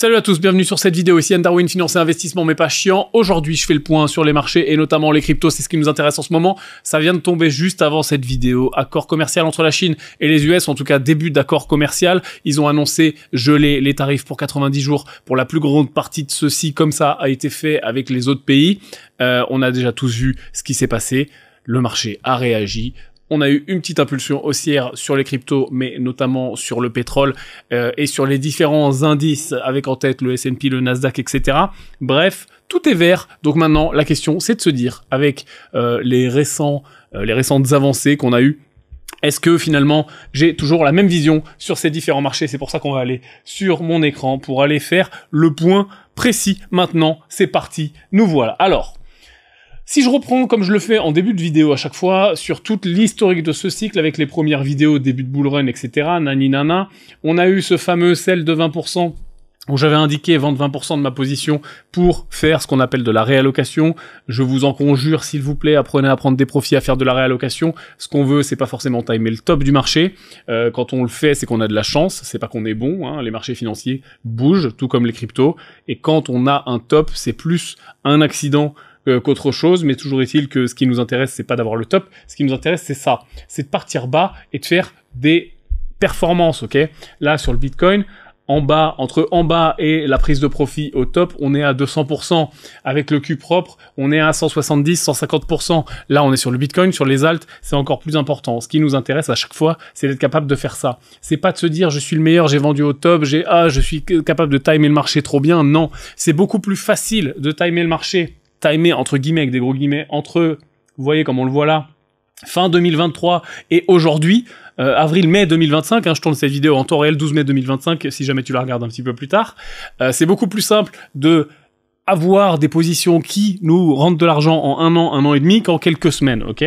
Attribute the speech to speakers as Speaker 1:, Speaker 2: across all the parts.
Speaker 1: Salut à tous, bienvenue sur cette vidéo, ici Yann Darwin, finance et investissement mais pas chiant. Aujourd'hui je fais le point sur les marchés et notamment les cryptos, c'est ce qui nous intéresse en ce moment. Ça vient de tomber juste avant cette vidéo, accord commercial entre la Chine et les US, en tout cas début d'accord commercial. Ils ont annoncé geler les tarifs pour 90 jours pour la plus grande partie de ceux-ci, comme ça a été fait avec les autres pays. On a déjà tous vu ce qui s'est passé, le marché a réagi. On a eu une petite impulsion haussière sur les cryptos, mais notamment sur le pétrole et sur les différents indices, avec en tête le S&P, le Nasdaq, etc. Bref, tout est vert. Donc maintenant, la question, c'est de se dire, avec les récentes avancées qu'on a eues, est-ce que finalement, j'ai toujours la même vision sur ces différents marchés? C'est pour ça qu'on va aller sur mon écran pour aller faire le point précis. Maintenant, c'est parti, nous voilà. Alors, si je reprends comme je le fais en début de vidéo à chaque fois, sur toute l'historique de ce cycle, avec les premières vidéos, début de bull run, etc., nani nana, on a eu ce fameux sell de 20%, où j'avais indiqué vendre 20% de ma position pour faire ce qu'on appelle de la réallocation. Je vous en conjure, s'il vous plaît, apprenez à prendre des profits, à faire de la réallocation. Ce qu'on veut, c'est pas forcément timer le top du marché. Quand on le fait, c'est qu'on a de la chance, c'est pas qu'on est bon, hein. Les marchés financiers bougent, tout comme les cryptos. Et quand on a un top, c'est plus un accident qu'autre chose, mais toujours est-il que ce qui nous intéresse, c'est pas d'avoir le top, ce qui nous intéresse, c'est ça, c'est de partir bas et de faire des performances, ok? Là, sur le Bitcoin, en bas, entre en bas et la prise de profit au top, on est à 200%. Avec le Q propre, on est à 170, 150%. Là, on est sur le Bitcoin, sur les alts, c'est encore plus important. Ce qui nous intéresse à chaque fois, c'est d'être capable de faire ça. C'est pas de se dire, je suis le meilleur, j'ai vendu au top, je suis capable de timer le marché trop bien. Non, c'est beaucoup plus facile de timer le marché, timer entre guillemets, avec des gros guillemets, entre, vous voyez comme on le voit là, fin 2023 et aujourd'hui, avril-mai 2025, hein, je tourne cette vidéo en temps réel 12 mai 2025, si jamais tu la regardes un petit peu plus tard, c'est beaucoup plus simple de avoir des positions qui nous rendent de l'argent en un an et demi qu'en quelques semaines, ok?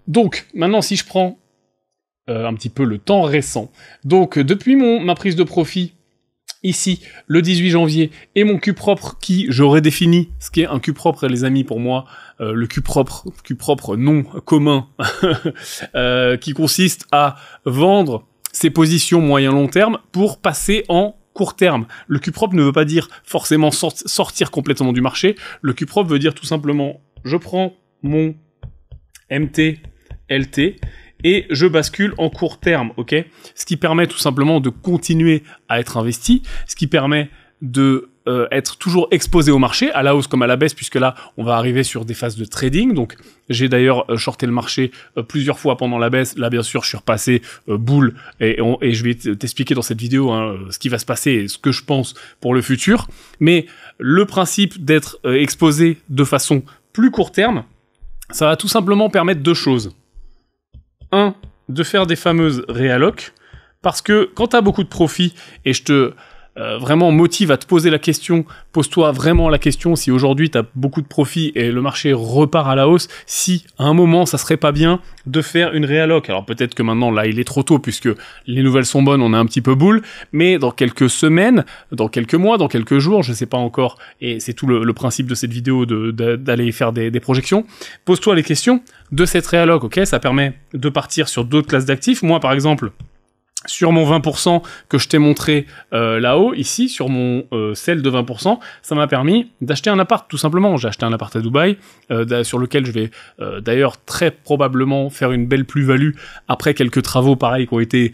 Speaker 1: Donc, maintenant, si je prends un petit peu le temps récent, donc depuis ma prise de profit, ici, le 18 janvier, et mon Q propre qui, j'aurais défini ce qu'est un Q propre, les amis, pour moi, le Q propre non commun, qui consiste à vendre ses positions moyen-long terme pour passer en court terme. Le Q propre ne veut pas dire forcément sortir complètement du marché, le Q propre veut dire tout simplement, je prends mon MT, LT, et je bascule en court terme, ok? Ce qui permet tout simplement de continuer à être investi, ce qui permet de être toujours exposé au marché, à la hausse comme à la baisse, puisque là, on va arriver sur des phases de trading. Donc, j'ai d'ailleurs shorté le marché plusieurs fois pendant la baisse. Là, bien sûr, je suis repassé bull, et je vais t'expliquer dans cette vidéo hein, ce qui va se passer et ce que je pense pour le futur. Mais le principe d'être exposé de façon plus court terme, ça va tout simplement permettre deux choses. Un, de faire des fameuses réallocs, parce que quand tu as beaucoup de profits, et je te vraiment motive à te poser la question, pose-toi vraiment la question si aujourd'hui tu as beaucoup de profits et le marché repart à la hausse, si à un moment ça serait pas bien de faire une réalloc. Alors peut-être que maintenant là il est trop tôt puisque les nouvelles sont bonnes, on est un petit peu boule, mais dans quelques semaines, dans quelques mois, dans quelques jours, je sais pas encore, et c'est tout le principe de cette vidéo d'aller faire des projections, pose-toi les questions de cette réalloc, ok? Ça permet de partir sur d'autres classes d'actifs. Moi par exemple, sur mon 20% que je t'ai montré là-haut, ici, sur mon sell de 20%, ça m'a permis d'acheter un appart, tout simplement. J'ai acheté un appart à Dubaï, sur lequel je vais d'ailleurs très probablement faire une belle plus-value après quelques travaux pareils qui ont été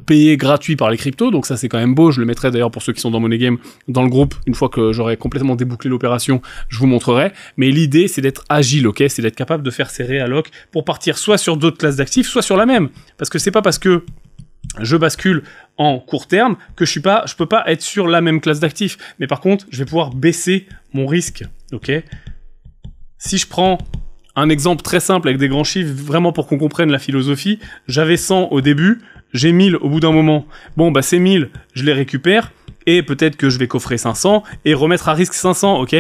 Speaker 1: payés gratuits par les cryptos, donc ça c'est quand même beau. Je le mettrai d'ailleurs pour ceux qui sont dans Money Game dans le groupe, une fois que j'aurai complètement débouclé l'opération, je vous montrerai. Mais l'idée c'est d'être agile, ok? C'est d'être capable de faire ces réallocs pour partir soit sur d'autres classes d'actifs, soit sur la même. Parce que c'est pas parce que je bascule en court terme que je peux pas être sur la même classe d'actifs. Mais par contre, je vais pouvoir baisser mon risque, ok? Si je prends un exemple très simple avec des grands chiffres, vraiment pour qu'on comprenne la philosophie, j'avais 100 au début, j'ai 1000 au bout d'un moment. Bon, bah ces 1000, je les récupère, et peut-être que je vais coffrer 500, et remettre à risque 500, ok?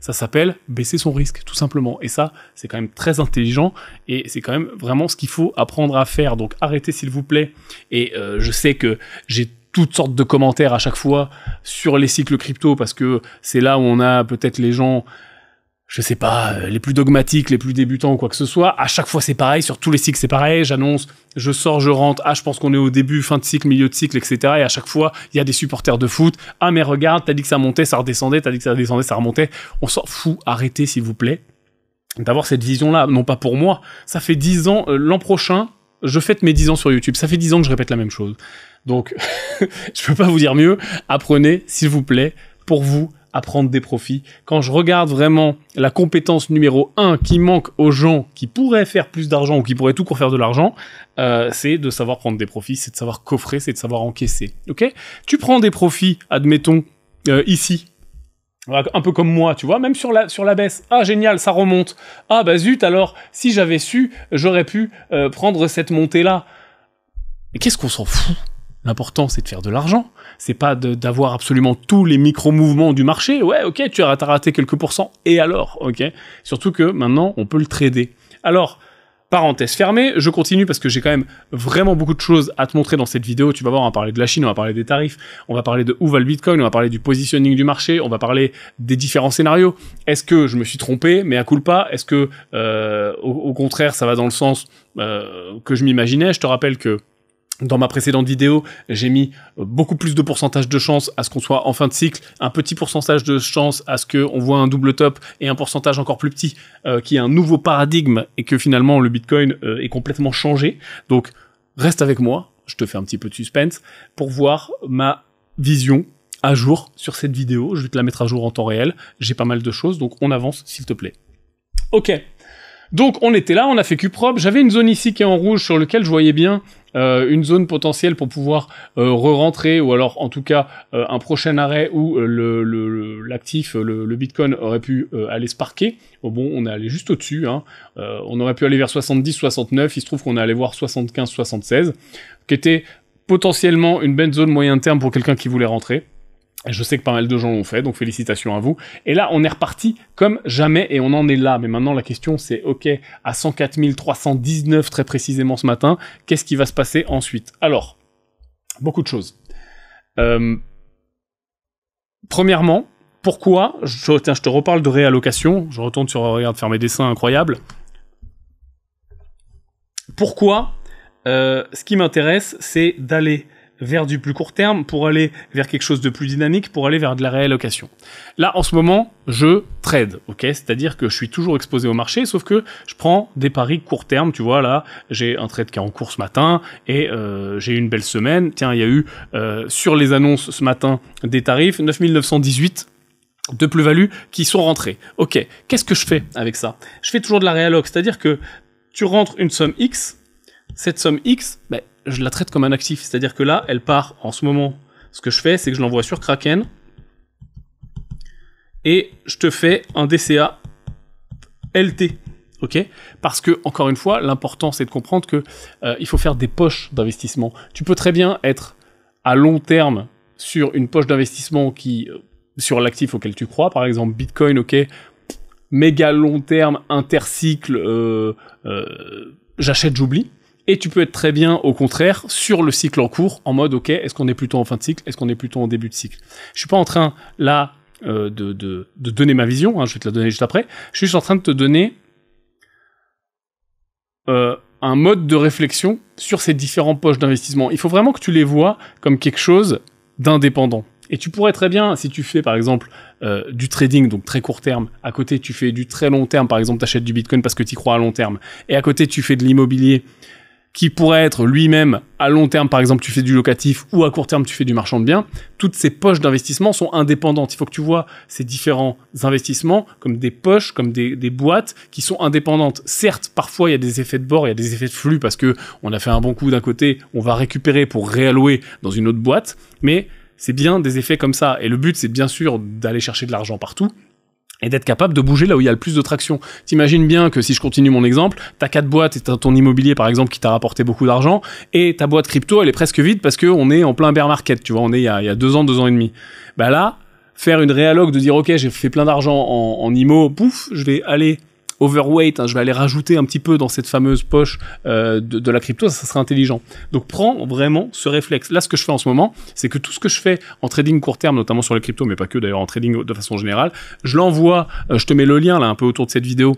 Speaker 1: Ça s'appelle baisser son risque, tout simplement. Et ça, c'est quand même très intelligent, et c'est quand même vraiment ce qu'il faut apprendre à faire. Donc arrêtez s'il vous plaît. Et je sais que j'ai toutes sortes de commentaires à chaque fois sur les cycles crypto, parce que c'est là où on a peut-être les gens je sais pas, les plus dogmatiques, les plus débutants ou quoi que ce soit, à chaque fois c'est pareil, sur tous les cycles c'est pareil, j'annonce, je sors, je rentre, je pense qu'on est au début, fin de cycle, milieu de cycle, etc. Et à chaque fois, il y a des supporters de foot, mais regarde, t'as dit que ça montait, ça redescendait, t'as dit que ça descendait, ça remontait, on s'en fout, arrêtez s'il vous plaît, d'avoir cette vision-là, non pas pour moi, ça fait 10 ans, l'an prochain, je fête mes 10 ans sur YouTube, ça fait 10 ans que je répète la même chose. Donc, je peux pas vous dire mieux, apprenez, s'il vous plaît, pour vous, à prendre des profits. Quand je regarde vraiment la compétence numéro 1 qui manque aux gens qui pourraient faire plus d'argent ou qui pourraient tout court faire de l'argent, c'est de savoir prendre des profits, c'est de savoir coffrer, c'est de savoir encaisser. Ok ? Tu prends des profits, admettons, ici, un peu comme moi, tu vois, même sur la baisse. Ah, génial, ça remonte. Ah, bah zut, alors, si j'avais su, j'aurais pu prendre cette montée-là. Mais qu'est-ce qu'on s'en fout ? L'important, c'est de faire de l'argent. C'est pas d'avoir absolument tous les micro-mouvements du marché. Ouais, ok, tu as raté quelques pourcents. Et alors, ok ? Surtout que maintenant, on peut le trader. Alors, parenthèse fermée, je continue parce que j'ai quand même vraiment beaucoup de choses à te montrer dans cette vidéo. Tu vas voir, on va parler de la Chine, on va parler des tarifs, on va parler de où va le Bitcoin, on va parler du positioning du marché, on va parler des différents scénarios. Est-ce que je me suis trompé, mais à culpa ? Est-ce que, au contraire, ça va dans le sens que je m'imaginais ? Je te rappelle que dans ma précédente vidéo, j'ai mis beaucoup plus de pourcentage de chance à ce qu'on soit en fin de cycle, un petit pourcentage de chance à ce qu'on voit un double top et un pourcentage encore plus petit qui est un nouveau paradigme et que finalement le Bitcoin est complètement changé. Donc reste avec moi, je te fais un petit peu de suspense pour voir ma vision à jour sur cette vidéo. Je vais te la mettre à jour en temps réel, j'ai pas mal de choses, donc on avance s'il te plaît. Ok, donc on était là, on a fait Q propre, j'avais une zone ici qui est en rouge sur laquelle je voyais bien une zone potentielle pour pouvoir re-rentrer, ou alors en tout cas un prochain arrêt où l'actif, le Bitcoin aurait pu aller se parquer. Bon, on est allé juste au-dessus, hein. On aurait pu aller vers 70, 69, il se trouve qu'on est allé voir 75, 76, qui était potentiellement une belle zone moyen terme pour quelqu'un qui voulait rentrer. Je sais que pas mal de gens l'ont fait, donc félicitations à vous. Et là, on est reparti comme jamais, et on en est là. Mais maintenant, la question, c'est, ok, à 104 319 très précisément ce matin, qu'est-ce qui va se passer ensuite ? Alors, beaucoup de choses. Premièrement, pourquoi, je te reparle de réallocation, je retourne sur, regarde, faire mes dessins incroyables. Pourquoi ce qui m'intéresse, c'est d'aller vers du plus court terme, pour aller vers quelque chose de plus dynamique, pour aller vers de la réallocation. Là, en ce moment, je trade, ok ? C'est-à-dire que je suis toujours exposé au marché, sauf que je prends des paris court terme, tu vois, là, j'ai un trade qui est en cours ce matin, et j'ai eu une belle semaine. Tiens, il y a eu, sur les annonces ce matin, des tarifs, 9918 de plus-value qui sont rentrés. Ok, qu'est-ce que je fais avec ça ? Je fais toujours de la réalloc, c'est-à-dire que tu rentres une somme X, cette somme X, ben, je la traite comme un actif, c'est-à-dire que là, elle part en ce moment. Ce que je fais, c'est que je l'envoie sur Kraken et je te fais un DCA LT, ok ? Parce que, encore une fois, l'important, c'est de comprendre que il faut faire des poches d'investissement. Tu peux très bien être à long terme sur une poche d'investissement qui, sur l'actif auquel tu crois, par exemple Bitcoin, ok, méga long terme, intercycle, j'achète, j'oublie. Et tu peux être très bien, au contraire, sur le cycle en cours, en mode, ok, est-ce qu'on est plutôt en fin de cycle, est-ce qu'on est plutôt en début de cycle ? Je suis pas en train, là, de donner ma vision, hein, je vais te la donner juste après, je suis juste en train de te donner un mode de réflexion sur ces différentes poches d'investissement. Il faut vraiment que tu les vois comme quelque chose d'indépendant. Et tu pourrais très bien, si tu fais par exemple du trading, donc très court terme, à côté tu fais du très long terme, par exemple tu achètes du Bitcoin parce que tu y crois à long terme, et à côté tu fais de l'immobilier, qui pourrait être lui-même à long terme, par exemple tu fais du locatif, ou à court terme tu fais du marchand de biens, toutes ces poches d'investissement sont indépendantes. Il faut que tu vois ces différents investissements comme des poches, comme des boîtes qui sont indépendantes. Certes, parfois il y a des effets de bord, il y a des effets de flux parce que on a fait un bon coup d'un côté, on va récupérer pour réallouer dans une autre boîte, mais c'est bien des effets comme ça. Et le but, c'est bien sûr d'aller chercher de l'argent partout, et d'être capable de bouger là où il y a le plus de traction. T'imagines bien que si je continue mon exemple, t'as 4 boîtes et t'as ton immobilier par exemple qui t'a rapporté beaucoup d'argent, et ta boîte crypto elle est presque vide parce qu'on est en plein bear market, tu vois, on est il y a 2 ans, 2 ans et demi. Bah là, faire une réalloc de dire ok j'ai fait plein d'argent en IMO, pouf, je vais aller overweight, hein, je vais aller rajouter un petit peu dans cette fameuse poche de la crypto, ça serait intelligent. Donc prends vraiment ce réflexe. Là, ce que je fais en ce moment, c'est que tout ce que je fais en trading court terme, notamment sur les cryptos, mais pas que d'ailleurs, en trading de façon générale, je l'envoie, je te mets le lien là un peu autour de cette vidéo.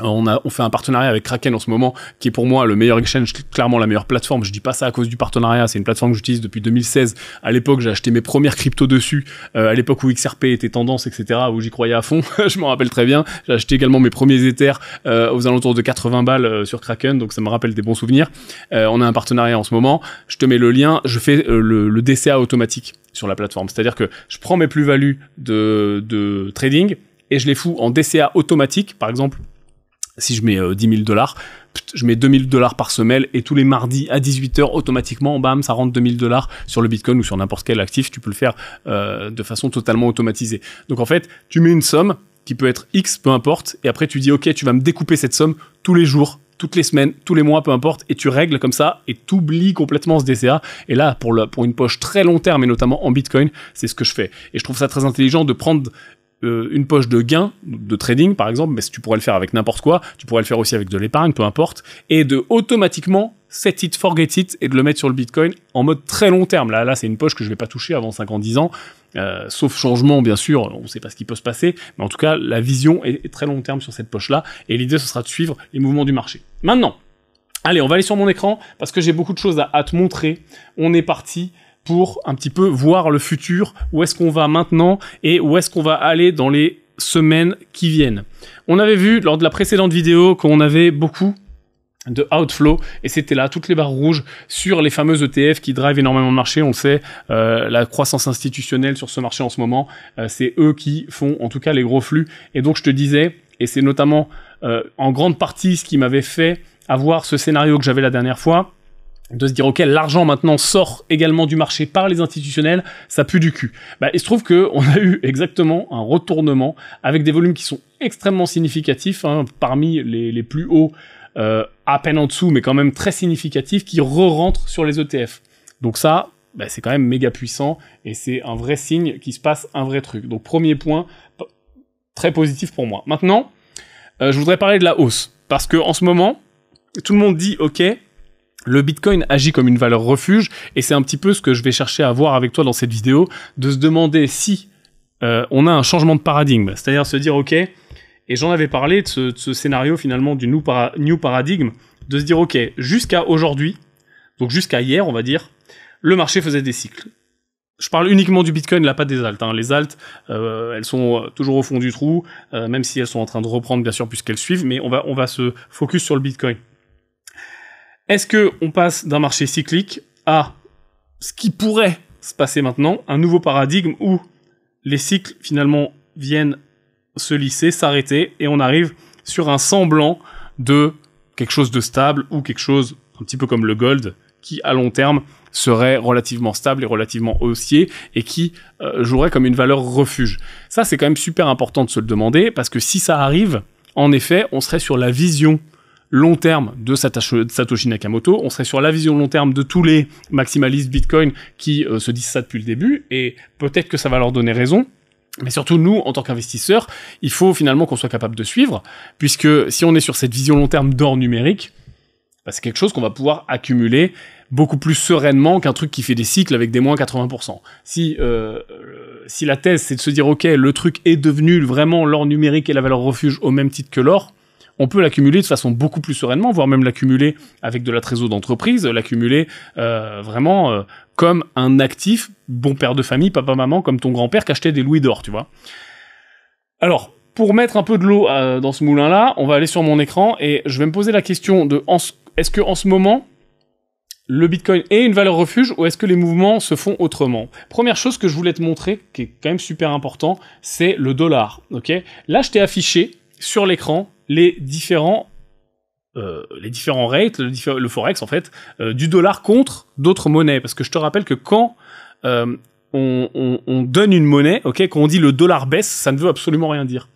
Speaker 1: On fait un partenariat avec Kraken en ce moment, qui est pour moi le meilleur exchange, clairement la meilleure plateforme. Je dis pas ça à cause du partenariat, c'est une plateforme que j'utilise depuis 2016. À l'époque, j'ai acheté mes premières cryptos dessus, à l'époque où XRP était tendance, etc., où j'y croyais à fond. Je m'en rappelle très bien. J'ai acheté également mes premiers Ethers aux alentours de 80 balles sur Kraken, donc ça me rappelle des bons souvenirs. On a un partenariat en ce moment. Je te mets le lien. Je fais le DCA automatique sur la plateforme, c'est-à-dire que je prends mes plus-values de trading et je les fous en DCA automatique, par exemple. Si je mets 10 000 $, je mets 2 000 $ par semaine et tous les mardis à 18h, automatiquement, bam, ça rentre 2 000 $ sur le Bitcoin ou sur n'importe quel actif. Tu peux le faire de façon totalement automatisée. Donc en fait, tu mets une somme qui peut être X, peu importe, et après tu dis, ok, tu vas me découper cette somme tous les jours, toutes les semaines, tous les mois, peu importe, et tu règles comme ça et t'oublies complètement ce DCA. Et là, pour une poche très long terme, et notamment en Bitcoin, c'est ce que je fais. Et je trouve ça très intelligent de prendre une poche de gain de trading par exemple, mais tu pourrais le faire avec n'importe quoi, tu pourrais le faire aussi avec de l'épargne, peu importe, et de automatiquement set it, forget it, et de le mettre sur le Bitcoin en mode très long terme. Là c'est une poche que je vais pas toucher avant 5 ans, 10 ans, sauf changement bien sûr, on sait pas ce qui peut se passer, mais en tout cas la vision est très long terme sur cette poche-là, et l'idée ce sera de suivre les mouvements du marché. Maintenant, allez, on va aller sur mon écran, parce que j'ai beaucoup de choses à te montrer. On est parti pour un petit peu voir le futur, où est-ce qu'on va maintenant et où est-ce qu'on va aller dans les semaines qui viennent. On avait vu lors de la précédente vidéo qu'on avait beaucoup de outflow, et c'était là toutes les barres rouges sur les fameux ETF qui drivent énormément le marché. On le sait, la croissance institutionnelle sur ce marché en ce moment, c'est eux qui font en tout cas les gros flux. Et donc je te disais, et c'est notamment en grande partie ce qui m'avait fait avoir ce scénario que j'avais la dernière fois, de se dire ok, l'argent maintenant sort également du marché par les institutionnels, ça pue du cul. Il se trouve que on a eu exactement un retournement avec des volumes qui sont extrêmement significatifs, hein, parmi les plus hauts, à peine en dessous, mais quand même très significatifs, qui re-rentrent sur les ETF. Donc ça, c'est quand même méga puissant et c'est un vrai signe qu'il se passe un vrai truc. Donc premier point, très positif pour moi. Maintenant, je voudrais parler de la hausse, parce que en ce moment, tout le monde dit ok, le Bitcoin agit comme une valeur refuge, et c'est un petit peu ce que je vais chercher à voir avec toi dans cette vidéo, de se demander si on a un changement de paradigme, c'est-à-dire se dire ok, et j'en avais parlé de ce scénario finalement du new paradigme, de se dire ok, jusqu'à aujourd'hui, donc jusqu'à hier on va dire, le marché faisait des cycles. Je parle uniquement du Bitcoin, là pas des alts. Hein. Les alts, elles sont toujours au fond du trou, même si elles sont en train de reprendre bien sûr puisqu'elles suivent, mais on va se focus sur le Bitcoin. Est-ce que on passe d'un marché cyclique à ce qui pourrait se passer maintenant, un nouveau paradigme où les cycles finalement viennent se lisser, s'arrêter, et on arrive sur un semblant de quelque chose de stable, ou quelque chose un petit peu comme le gold, qui à long terme serait relativement stable et relativement haussier, et qui jouerait comme une valeur refuge. Ça c'est quand même super important de se le demander, parce que si ça arrive, en effet, on serait sur la vision long terme de Satoshi Nakamoto, on serait sur la vision long terme de tous les maximalistes Bitcoin qui se disent ça depuis le début, et peut-être que ça va leur donner raison, mais surtout nous, en tant qu'investisseurs, il faut finalement qu'on soit capable de suivre, puisque si on est sur cette vision long terme d'or numérique, c'est quelque chose qu'on va pouvoir accumuler beaucoup plus sereinement qu'un truc qui fait des cycles avec des moins 80%. Si la thèse c'est de se dire ok, le truc est devenu vraiment l'or numérique et la valeur refuge au même titre que l'or, on peut l'accumuler de façon beaucoup plus sereinement, voire même l'accumuler avec de la trésorerie d'entreprise, l'accumuler vraiment comme un actif, bon père de famille, papa, maman, comme ton grand-père qui achetait des louis d'or, tu vois. Alors, pour mettre un peu de l'eau dans ce moulin-là, on va aller sur mon écran et je vais me poser la question de est-ce que en ce moment, le Bitcoin est une valeur refuge, ou est-ce que les mouvements se font autrement? Première chose que je voulais te montrer, qui est quand même super important, c'est le dollar. Ok, là, je t'ai affiché sur l'écran les différents rates, le forex en fait, du dollar contre d'autres monnaies. Parce que je te rappelle que quand on donne une monnaie, ok, quand on dit le dollar baisse, ça ne veut absolument rien dire.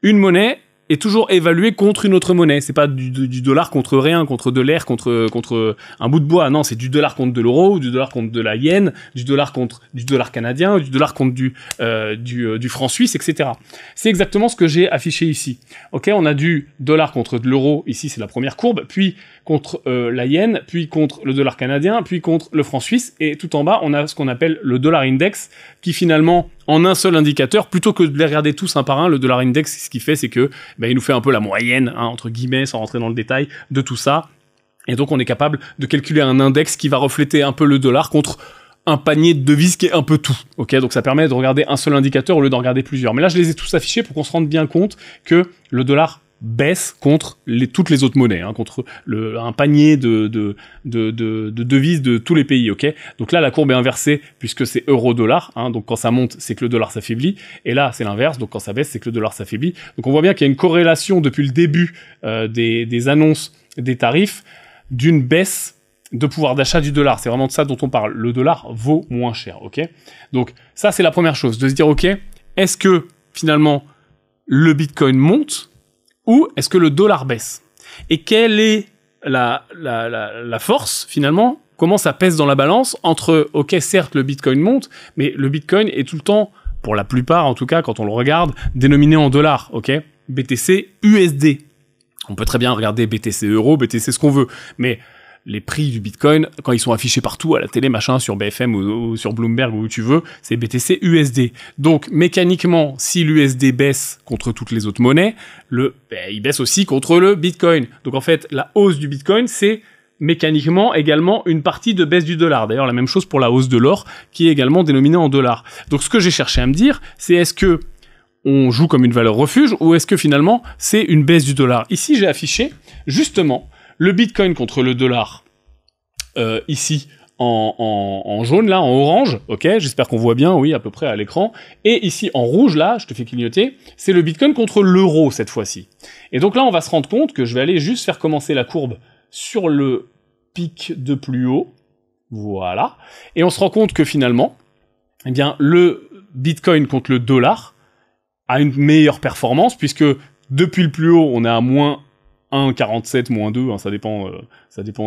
Speaker 1: Une monnaie, est toujours évalué contre une autre monnaie. C'est pas du dollar contre rien, contre de l'air, contre un bout de bois. Non, c'est du dollar contre de l'euro, du dollar contre de la yen, du dollar contre du dollar canadien, du dollar contre du franc suisse, etc. C'est exactement ce que j'ai affiché ici. Ok, on a du dollar contre de l'euro. Ici, c'est la première courbe. Puis contre la yen, puis contre le dollar canadien, puis contre le franc suisse. Et tout en bas, on a ce qu'on appelle le dollar index, qui finalement, en un seul indicateur, plutôt que de les regarder tous un par un, le dollar index, ce qu'il fait, c'est que il nous fait un peu la moyenne, hein, entre guillemets, sans rentrer dans le détail, de tout ça. Et donc, on est capable de calculer un index qui va refléter un peu le dollar contre un panier de devises qui est un peu tout. Ok, donc ça permet de regarder un seul indicateur au lieu d'en regarder plusieurs. Mais là, je les ai tous affichés pour qu'on se rende bien compte que le dollar baisse contre toutes les autres monnaies, hein, contre un panier de devises de tous les pays, ok. Donc là, la courbe est inversée puisque c'est euro-dollar, hein, donc quand ça monte, c'est que le dollar s'affaiblit, et là, c'est l'inverse, donc quand ça baisse, c'est que le dollar s'affaiblit. Donc on voit bien qu'il y a une corrélation depuis le début des annonces des tarifs d'une baisse de pouvoir d'achat du dollar. C'est vraiment de ça dont on parle. Le dollar vaut moins cher, ok. Donc ça, c'est la première chose, de se dire, ok, est-ce que finalement le Bitcoin monte ou est-ce que le dollar baisse? Et quelle est la force, finalement? Comment ça pèse dans la balance entre, ok, certes, le Bitcoin monte, mais le Bitcoin est tout le temps, pour la plupart, en tout cas, quand on le regarde, dénominé en dollars, ok? BTC USD. On peut très bien regarder BTC euro, BTC ce qu'on veut, mais les prix du Bitcoin, quand ils sont affichés partout à la télé, machin, sur BFM ou sur Bloomberg ou où tu veux, c'est BTC USD. Donc, mécaniquement, si l'USD baisse contre toutes les autres monnaies, il baisse aussi contre le Bitcoin. Donc, en fait, la hausse du Bitcoin, c'est mécaniquement également une partie de baisse du dollar. D'ailleurs, la même chose pour la hausse de l'or, qui est également dénominée en dollars. Donc, ce que j'ai cherché à me dire, c'est est-ce que on joue comme une valeur refuge ou est-ce que finalement, c'est une baisse du dollar? Ici, j'ai affiché, justement, le Bitcoin contre le dollar, ici, en jaune, là, en orange, ok, j'espère qu'on voit bien, oui, à peu près à l'écran, et ici, en rouge, là, je te fais clignoter, c'est le Bitcoin contre l'euro, cette fois-ci. Et donc là, on va se rendre compte que je vais aller juste faire commencer la courbe sur le pic de plus haut, voilà, et on se rend compte que finalement, eh bien, le Bitcoin contre le dollar a une meilleure performance, puisque depuis le plus haut, on est à moins 1,47, moins 2, hein, ça dépend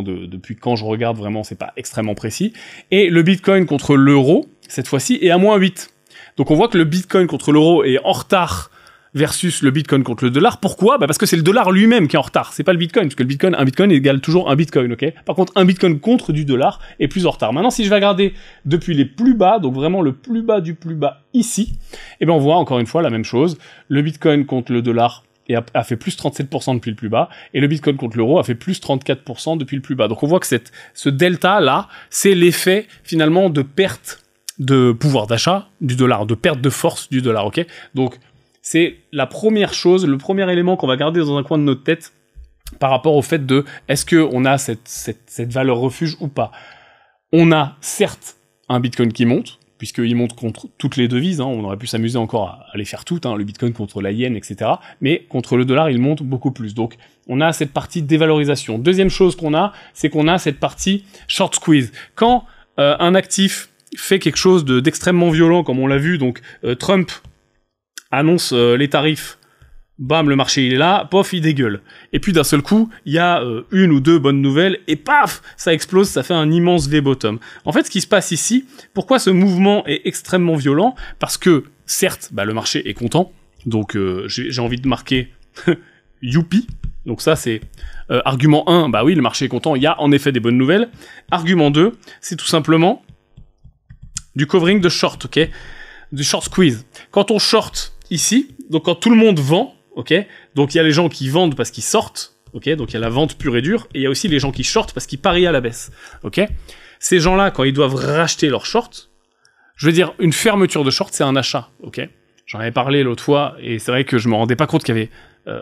Speaker 1: de depuis quand je regarde, vraiment, c'est pas extrêmement précis. Et le Bitcoin contre l'euro, cette fois-ci, est à moins 8. Donc on voit que le Bitcoin contre l'euro est en retard versus le Bitcoin contre le dollar. Pourquoi? Parce que c'est le dollar lui-même qui est en retard, c'est pas le Bitcoin, parce que un Bitcoin égale toujours un Bitcoin, ok? Par contre, un Bitcoin contre du dollar est plus en retard. Maintenant, si je vais regarder depuis les plus bas, donc vraiment le plus bas du plus bas ici, eh bien on voit encore une fois la même chose. Le Bitcoin contre le dollar a fait plus 37% depuis le plus bas, et le Bitcoin contre l'euro a fait plus 34% depuis le plus bas. Donc on voit que ce delta-là, c'est l'effet finalement de perte de pouvoir d'achat du dollar, de perte de force du dollar, ok? Donc c'est la première chose, le premier élément qu'on va garder dans un coin de notre tête par rapport au fait de est-ce qu'on a cette valeur refuge ou pas. On a certes un Bitcoin qui monte, puisqu'il monte contre toutes les devises, hein, on aurait pu s'amuser encore à les faire toutes, hein, le Bitcoin contre la yen, etc. Mais contre le dollar, il monte beaucoup plus. Donc, on a cette partie de dévalorisation. Deuxième chose qu'on a, c'est qu'on a cette partie short squeeze. Quand un actif fait quelque chose d'extrêmement violent, comme on l'a vu, donc Trump annonce les tarifs, bam, le marché il est là, pof, il dégueule. Et puis d'un seul coup, il y a une ou deux bonnes nouvelles, et paf, ça explose, ça fait un immense V-bottom. En fait, ce qui se passe ici, pourquoi ce mouvement est extrêmement violent? Parce que, certes, le marché est content, donc j'ai envie de marquer youpi. Donc ça, c'est argument 1, oui, le marché est content, il y a en effet des bonnes nouvelles. Argument 2, c'est tout simplement du covering de short, ok? Du short squeeze. Quand on short ici, donc quand tout le monde vend, ok, donc il y a les gens qui vendent parce qu'ils sortent, ok, donc il y a la vente pure et dure, et il y a aussi les gens qui shortent parce qu'ils parient à la baisse, ok. Ces gens-là, quand ils doivent racheter leur short, je veux dire, une fermeture de short, c'est un achat, ok. J'en avais parlé l'autre fois, et c'est vrai que je me rendais pas compte qu'il y avait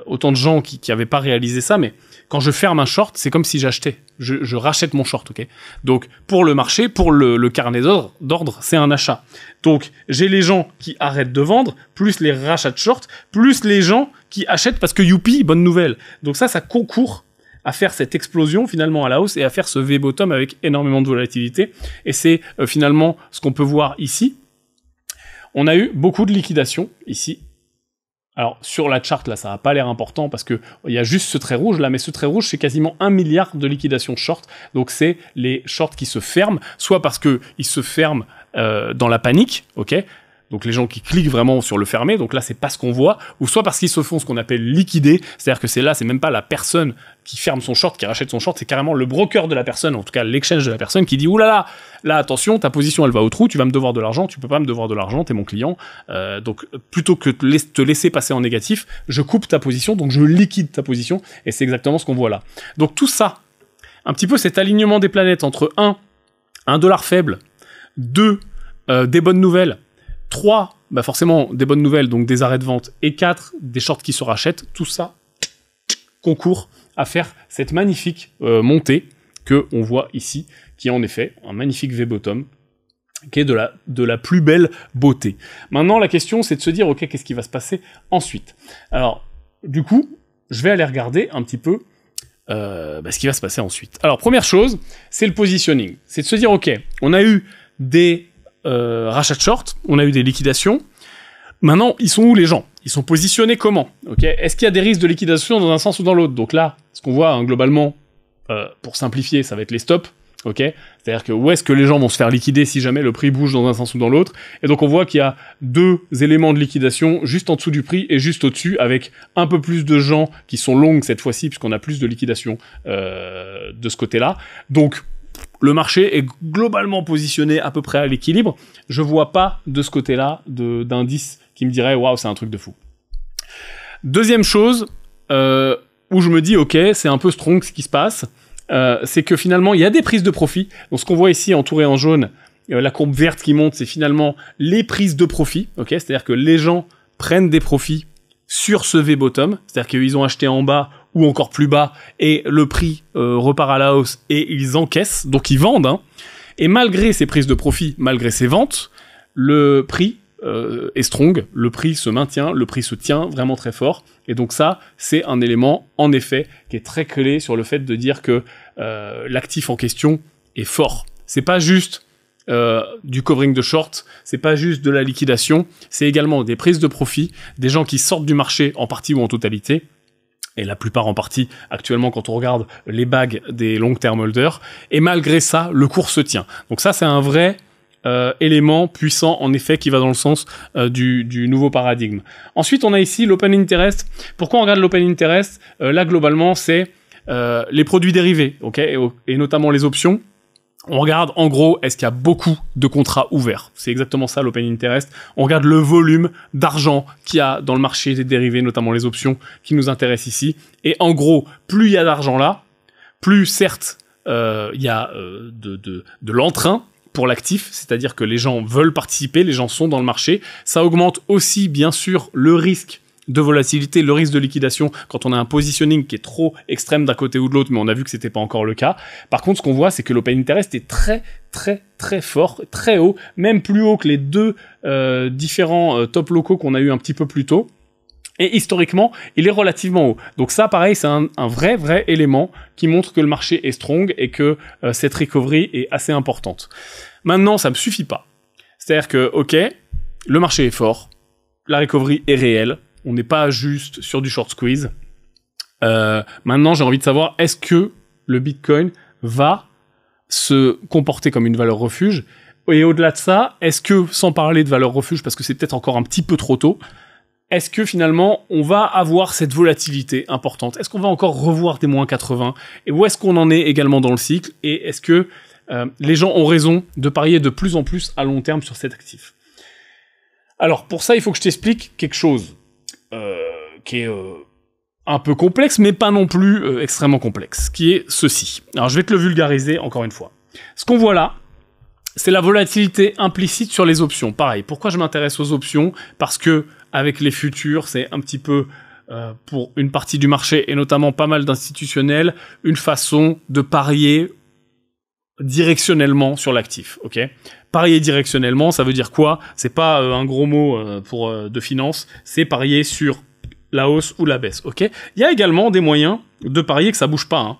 Speaker 1: autant de gens qui avaient pas réalisé ça, mais quand je ferme un short, c'est comme si j'achetais. Je rachète mon short, ok? Donc, pour le marché, pour le carnet d'ordre, c'est un achat. Donc, j'ai les gens qui arrêtent de vendre, plus les rachats de short, plus les gens qui achètent parce que youpi, bonne nouvelle. Donc ça concourt à faire cette explosion finalement à la hausse et à faire ce V-bottom avec énormément de volatilité. Et c'est finalement ce qu'on peut voir ici. On a eu beaucoup de liquidations ici, Alors, sur la chart, là, ça n'a pas l'air important parce que il y a juste ce trait rouge, là, mais ce trait rouge, c'est quasiment 1 milliard de liquidations short. Donc, c'est les shorts qui se ferment, soit parce que ils se ferment dans la panique, ok? Donc, les gens qui cliquent vraiment sur le fermer, donc là, c'est pas ce qu'on voit, ou soit parce qu'ils se font ce qu'on appelle liquider, c'est-à-dire que c'est même pas la personne qui ferme son short, qui rachète son short, c'est carrément le broker de la personne, en tout cas l'exchange de la personne, qui dit « Oulala, là, attention, ta position, elle va au trou, tu vas me devoir de l'argent, tu peux pas me devoir de l'argent, t'es mon client, donc plutôt que te laisser passer en négatif, je coupe ta position, donc je liquide ta position, et c'est exactement ce qu'on voit là. Donc tout ça, un petit peu cet alignement des planètes entre 1, un dollar faible, 2, des bonnes nouvelles, 3, bah forcément des bonnes nouvelles, donc des arrêts de vente, et 4, des shorts qui se rachètent, tout ça concourt à faire cette magnifique montée que on voit ici, qui est en effet un magnifique V-bottom, qui est de la plus belle beauté. Maintenant, la question, c'est de se dire, ok, qu'est-ce qui va se passer ensuite? Alors, du coup, je vais aller regarder un petit peu ce qui va se passer ensuite. Alors, première chose, c'est le positioning. C'est de se dire, ok, on a eu des rachats de short, on a eu des liquidations. Maintenant, ils sont où les gens? Ils sont positionnés comment? Ok, est-ce qu'il y a des risques de liquidation dans un sens ou dans l'autre? Donc là, ce qu'on voit hein, globalement, pour simplifier, ça va être les stops. Ok, c'est-à-dire que où est-ce que les gens vont se faire liquider si jamais le prix bouge dans un sens ou dans l'autre? Et donc on voit qu'il y a deux éléments de liquidation juste en dessous du prix et juste au-dessus, avec un peu plus de gens qui sont longues cette fois-ci, puisqu'on a plus de liquidation de ce côté-là. Donc le marché est globalement positionné à peu près à l'équilibre. Je vois pas de ce côté-là d'indice qui me dirait waouh, c'est un truc de fou. Deuxième chose où je me dis ok, c'est un peu strong ce qui se passe, c'est que finalement il y a des prises de profit. Donc ce qu'on voit ici entouré en jaune, la courbe verte qui monte, c'est finalement les prises de profit. Ok, c'est-à-dire que les gens prennent des profits sur ce V-bottom, c'est-à-dire qu'ils ont acheté en bas ou encore plus bas, et le prix repart à la hausse, et ils encaissent, donc ils vendent, hein. Et malgré ces prises de profit, malgré ces ventes, le prix est strong, le prix se maintient, le prix se tient vraiment très fort, et donc ça, c'est un élément, en effet, qui est très clé sur le fait de dire que l'actif en question est fort. C'est pas juste du covering de short, c'est pas juste de la liquidation, c'est également des prises de profit, des gens qui sortent du marché en partie ou en totalité, et la plupart en partie actuellement quand on regarde les bagues des long-term holders, et malgré ça, le cours se tient. Donc ça, c'est un vrai élément puissant, en effet, qui va dans le sens du nouveau paradigme. Ensuite, on a ici l'open interest. Pourquoi on regarde l'open interest? Là, globalement, c'est les produits dérivés, ok, et notamment les options. On regarde, en gros, est-ce qu'il y a beaucoup de contrats ouverts? C'est exactement ça, l'open interest. On regarde le volume d'argent qu'il y a dans le marché des dérivés, notamment les options qui nous intéressent ici. Et en gros, plus il y a d'argent là, plus, certes, il y a de l'entrain pour l'actif, c'est-à-dire que les gens veulent participer, les gens sont dans le marché. Ça augmente aussi, bien sûr, le risque de volatilité, le risque de liquidation quand on a un positioning qui est trop extrême d'un côté ou de l'autre, mais on a vu que c'était pas encore le cas. Par contre, ce qu'on voit, c'est que l'open interest est très très très fort, très haut, même plus haut que les deux différents top locaux qu'on a eu un petit peu plus tôt. Et historiquement, il est relativement haut. Donc ça, pareil, c'est un vrai élément qui montre que le marché est strong et que cette recovery est assez importante. Maintenant, ça me suffit pas. C'est-à-dire que, ok, le marché est fort, la recovery est réelle, on n'est pas juste sur du short squeeze. Maintenant, j'ai envie de savoir, est-ce que le Bitcoin va se comporter comme une valeur refuge? Et au-delà de ça, est-ce que, sans parler de valeur refuge, parce que c'est peut-être encore un petit peu trop tôt, est-ce que finalement, on va avoir cette volatilité importante? Est-ce qu'on va encore revoir des moins 80? Et où est-ce qu'on en est également dans le cycle? Et est-ce que les gens ont raison de parier de plus en plus à long terme sur cet actif? Alors, pour ça, il faut que je t'explique quelque chose qui est un peu complexe, mais pas non plus extrêmement complexe, qui est ceci. Alors, je vais te le vulgariser encore une fois. Ce qu'on voit là, c'est la volatilité implicite sur les options. Pareil, pourquoi je m'intéresse aux options? Parce que avec les futurs, c'est un petit peu, pour une partie du marché, et notamment pas mal d'institutionnels, une façon de parier directionnellement sur l'actif, ok? Parier directionnellement, ça veut dire quoi? C'est pas un gros mot de finance, c'est parier sur la hausse ou la baisse, ok? Il y a également des moyens de parier que ça bouge pas, hein.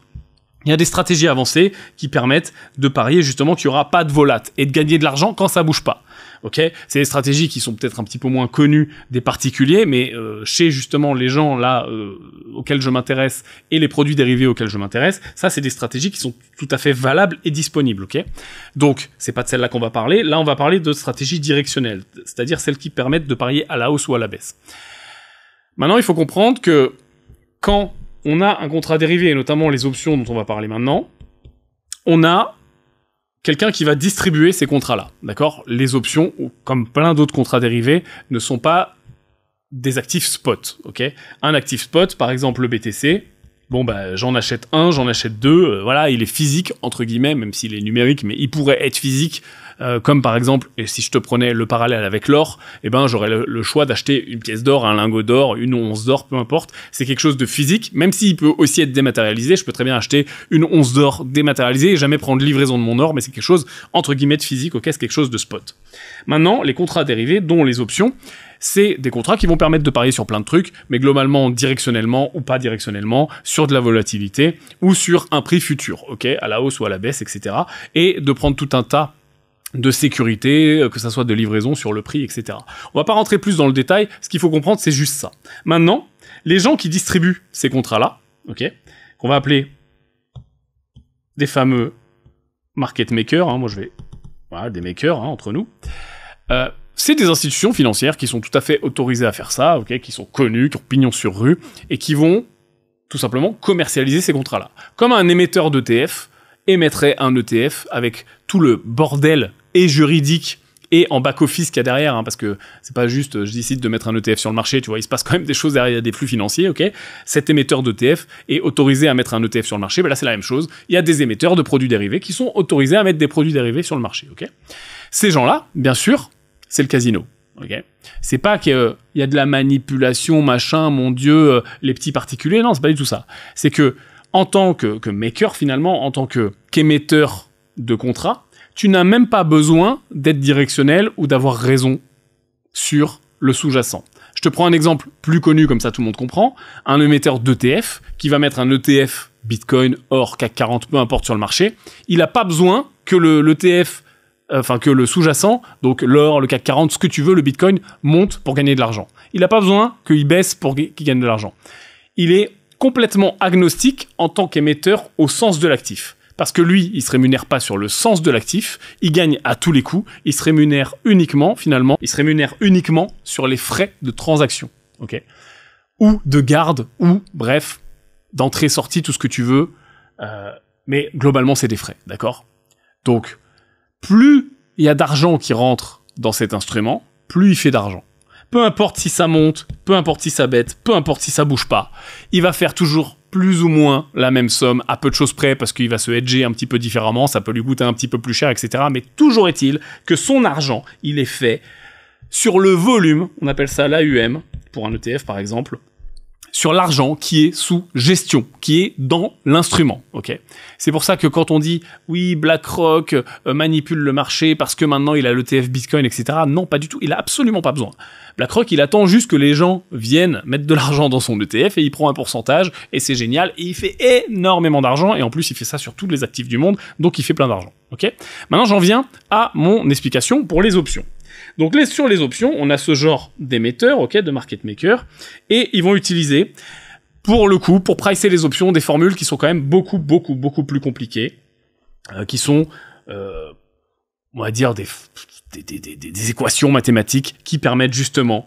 Speaker 1: Il y a des stratégies avancées qui permettent de parier justement qu'il n'y aura pas de volat et de gagner de l'argent quand ça bouge pas. Ok, c'est des stratégies qui sont peut-être un petit peu moins connues des particuliers, mais chez justement les gens là auxquels je m'intéresse et les produits dérivés auxquels je m'intéresse, ça c'est des stratégies qui sont tout à fait valables et disponibles. Ok, donc c'est pas de celle-là qu'on va parler. Là, on va parler de stratégies directionnelles, c'est-à-dire celles qui permettent de parier à la hausse ou à la baisse. Maintenant, il faut comprendre que quand on a un contrat dérivé, et notamment les options dont on va parler maintenant, on a quelqu'un qui va distribuer ces contrats-là, d'accord? Les options, comme plein d'autres contrats dérivés, ne sont pas des actifs spot, ok? Un actif spot, par exemple le BTC, bon bah j'en achète un, j'en achète deux, voilà, il est physique, entre guillemets, même s'il est numérique, mais il pourrait être physique, comme par exemple, et si je te prenais le parallèle avec l'or, eh ben j'aurais le choix d'acheter une pièce d'or, un lingot d'or, une once d'or, peu importe, c'est quelque chose de physique, même s'il peut aussi être dématérialisé, je peux très bien acheter une once d'or dématérialisée et jamais prendre livraison de mon or, mais c'est quelque chose, entre guillemets, de physique, ok, c'est quelque chose de spot. Maintenant, les contrats dérivés, dont les options, c'est des contrats qui vont permettre de parier sur plein de trucs, mais globalement directionnellement ou pas directionnellement, sur de la volatilité ou sur un prix futur, ok, à la hausse ou à la baisse, etc. Et de prendre tout un tas de sécurité, que ça soit de livraison sur le prix, etc. On va pas rentrer plus dans le détail, ce qu'il faut comprendre, c'est juste ça. Maintenant, les gens qui distribuent ces contrats-là, ok, qu'on va appeler des fameux market makers, hein, moi je vais... Voilà, des makers, hein, entre nous, c'est des institutions financières qui sont tout à fait autorisées à faire ça, ok, qui sont connues, qui ont pignon sur rue, et qui vont tout simplement commercialiser ces contrats-là. Comme un émetteur d'ETF émettrait un ETF avec tout le bordel et juridique et en back-office qu'il y a derrière, hein, parce que c'est pas juste je décide de mettre un ETF sur le marché, tu vois, il se passe quand même des choses derrière, des flux financiers, ok. Cet émetteur d'ETF est autorisé à mettre un ETF sur le marché, ben là c'est la même chose, il y a des émetteurs de produits dérivés qui sont autorisés à mettre des produits dérivés sur le marché, ok. Ces gens-là, bien sûr, c'est le casino, ok. C'est pas qu'il y a de la manipulation, machin, mon Dieu, les petits particuliers, non, c'est pas du tout ça. C'est que, en tant que maker, finalement, en tant qu'émetteur de contrat, tu n'as même pas besoin d'être directionnel ou d'avoir raison sur le sous-jacent. Je te prends un exemple plus connu, comme ça tout le monde comprend. Un émetteur d'ETF qui va mettre un ETF Bitcoin, or, CAC 40, peu importe sur le marché. Il n'a pas besoin que l'ETF, que le sous-jacent, donc l'or, le CAC 40, ce que tu veux, le Bitcoin, monte pour gagner de l'argent. Il n'a pas besoin qu'il baisse pour qu'il gagne de l'argent. Il est complètement agnostique en tant qu'émetteur au sens de l'actif. Parce que lui, il se rémunère pas sur le sens de l'actif, il gagne à tous les coups, il se rémunère uniquement, finalement, sur les frais de transaction, ok, ou de garde, ou, bref, d'entrée-sortie, tout ce que tu veux, mais globalement, c'est des frais, d'accord? Donc, plus il y a d'argent qui rentre dans cet instrument, plus il fait d'argent. Peu importe si ça monte, peu importe si ça baisse, peu importe si ça bouge pas, il va faire toujours plus ou moins la même somme, à peu de choses près, parce qu'il va se hedger un petit peu différemment, ça peut lui coûter un petit peu plus cher, etc. Mais toujours est-il que son argent, il est fait sur le volume, on appelle ça l'AUM, pour un ETF par exemple, sur l'argent qui est sous gestion, qui est dans l'instrument, ok. C'est pour ça que quand on dit « oui, BlackRock manipule le marché parce que maintenant il a l'ETF Bitcoin, etc. » Non, pas du tout, il a absolument pas besoin. BlackRock, il attend juste que les gens viennent mettre de l'argent dans son ETF et il prend un pourcentage et c'est génial et il fait énormément d'argent et en plus il fait ça sur tous les actifs du monde, donc il fait plein d'argent, ok. Maintenant j'en viens à mon explication pour les options. Donc sur les options, on a ce genre d'émetteurs, ok, de market maker, et ils vont utiliser, pour le coup, pour pricer les options, des formules qui sont quand même beaucoup plus compliquées, qui sont, on va dire, des équations mathématiques qui permettent justement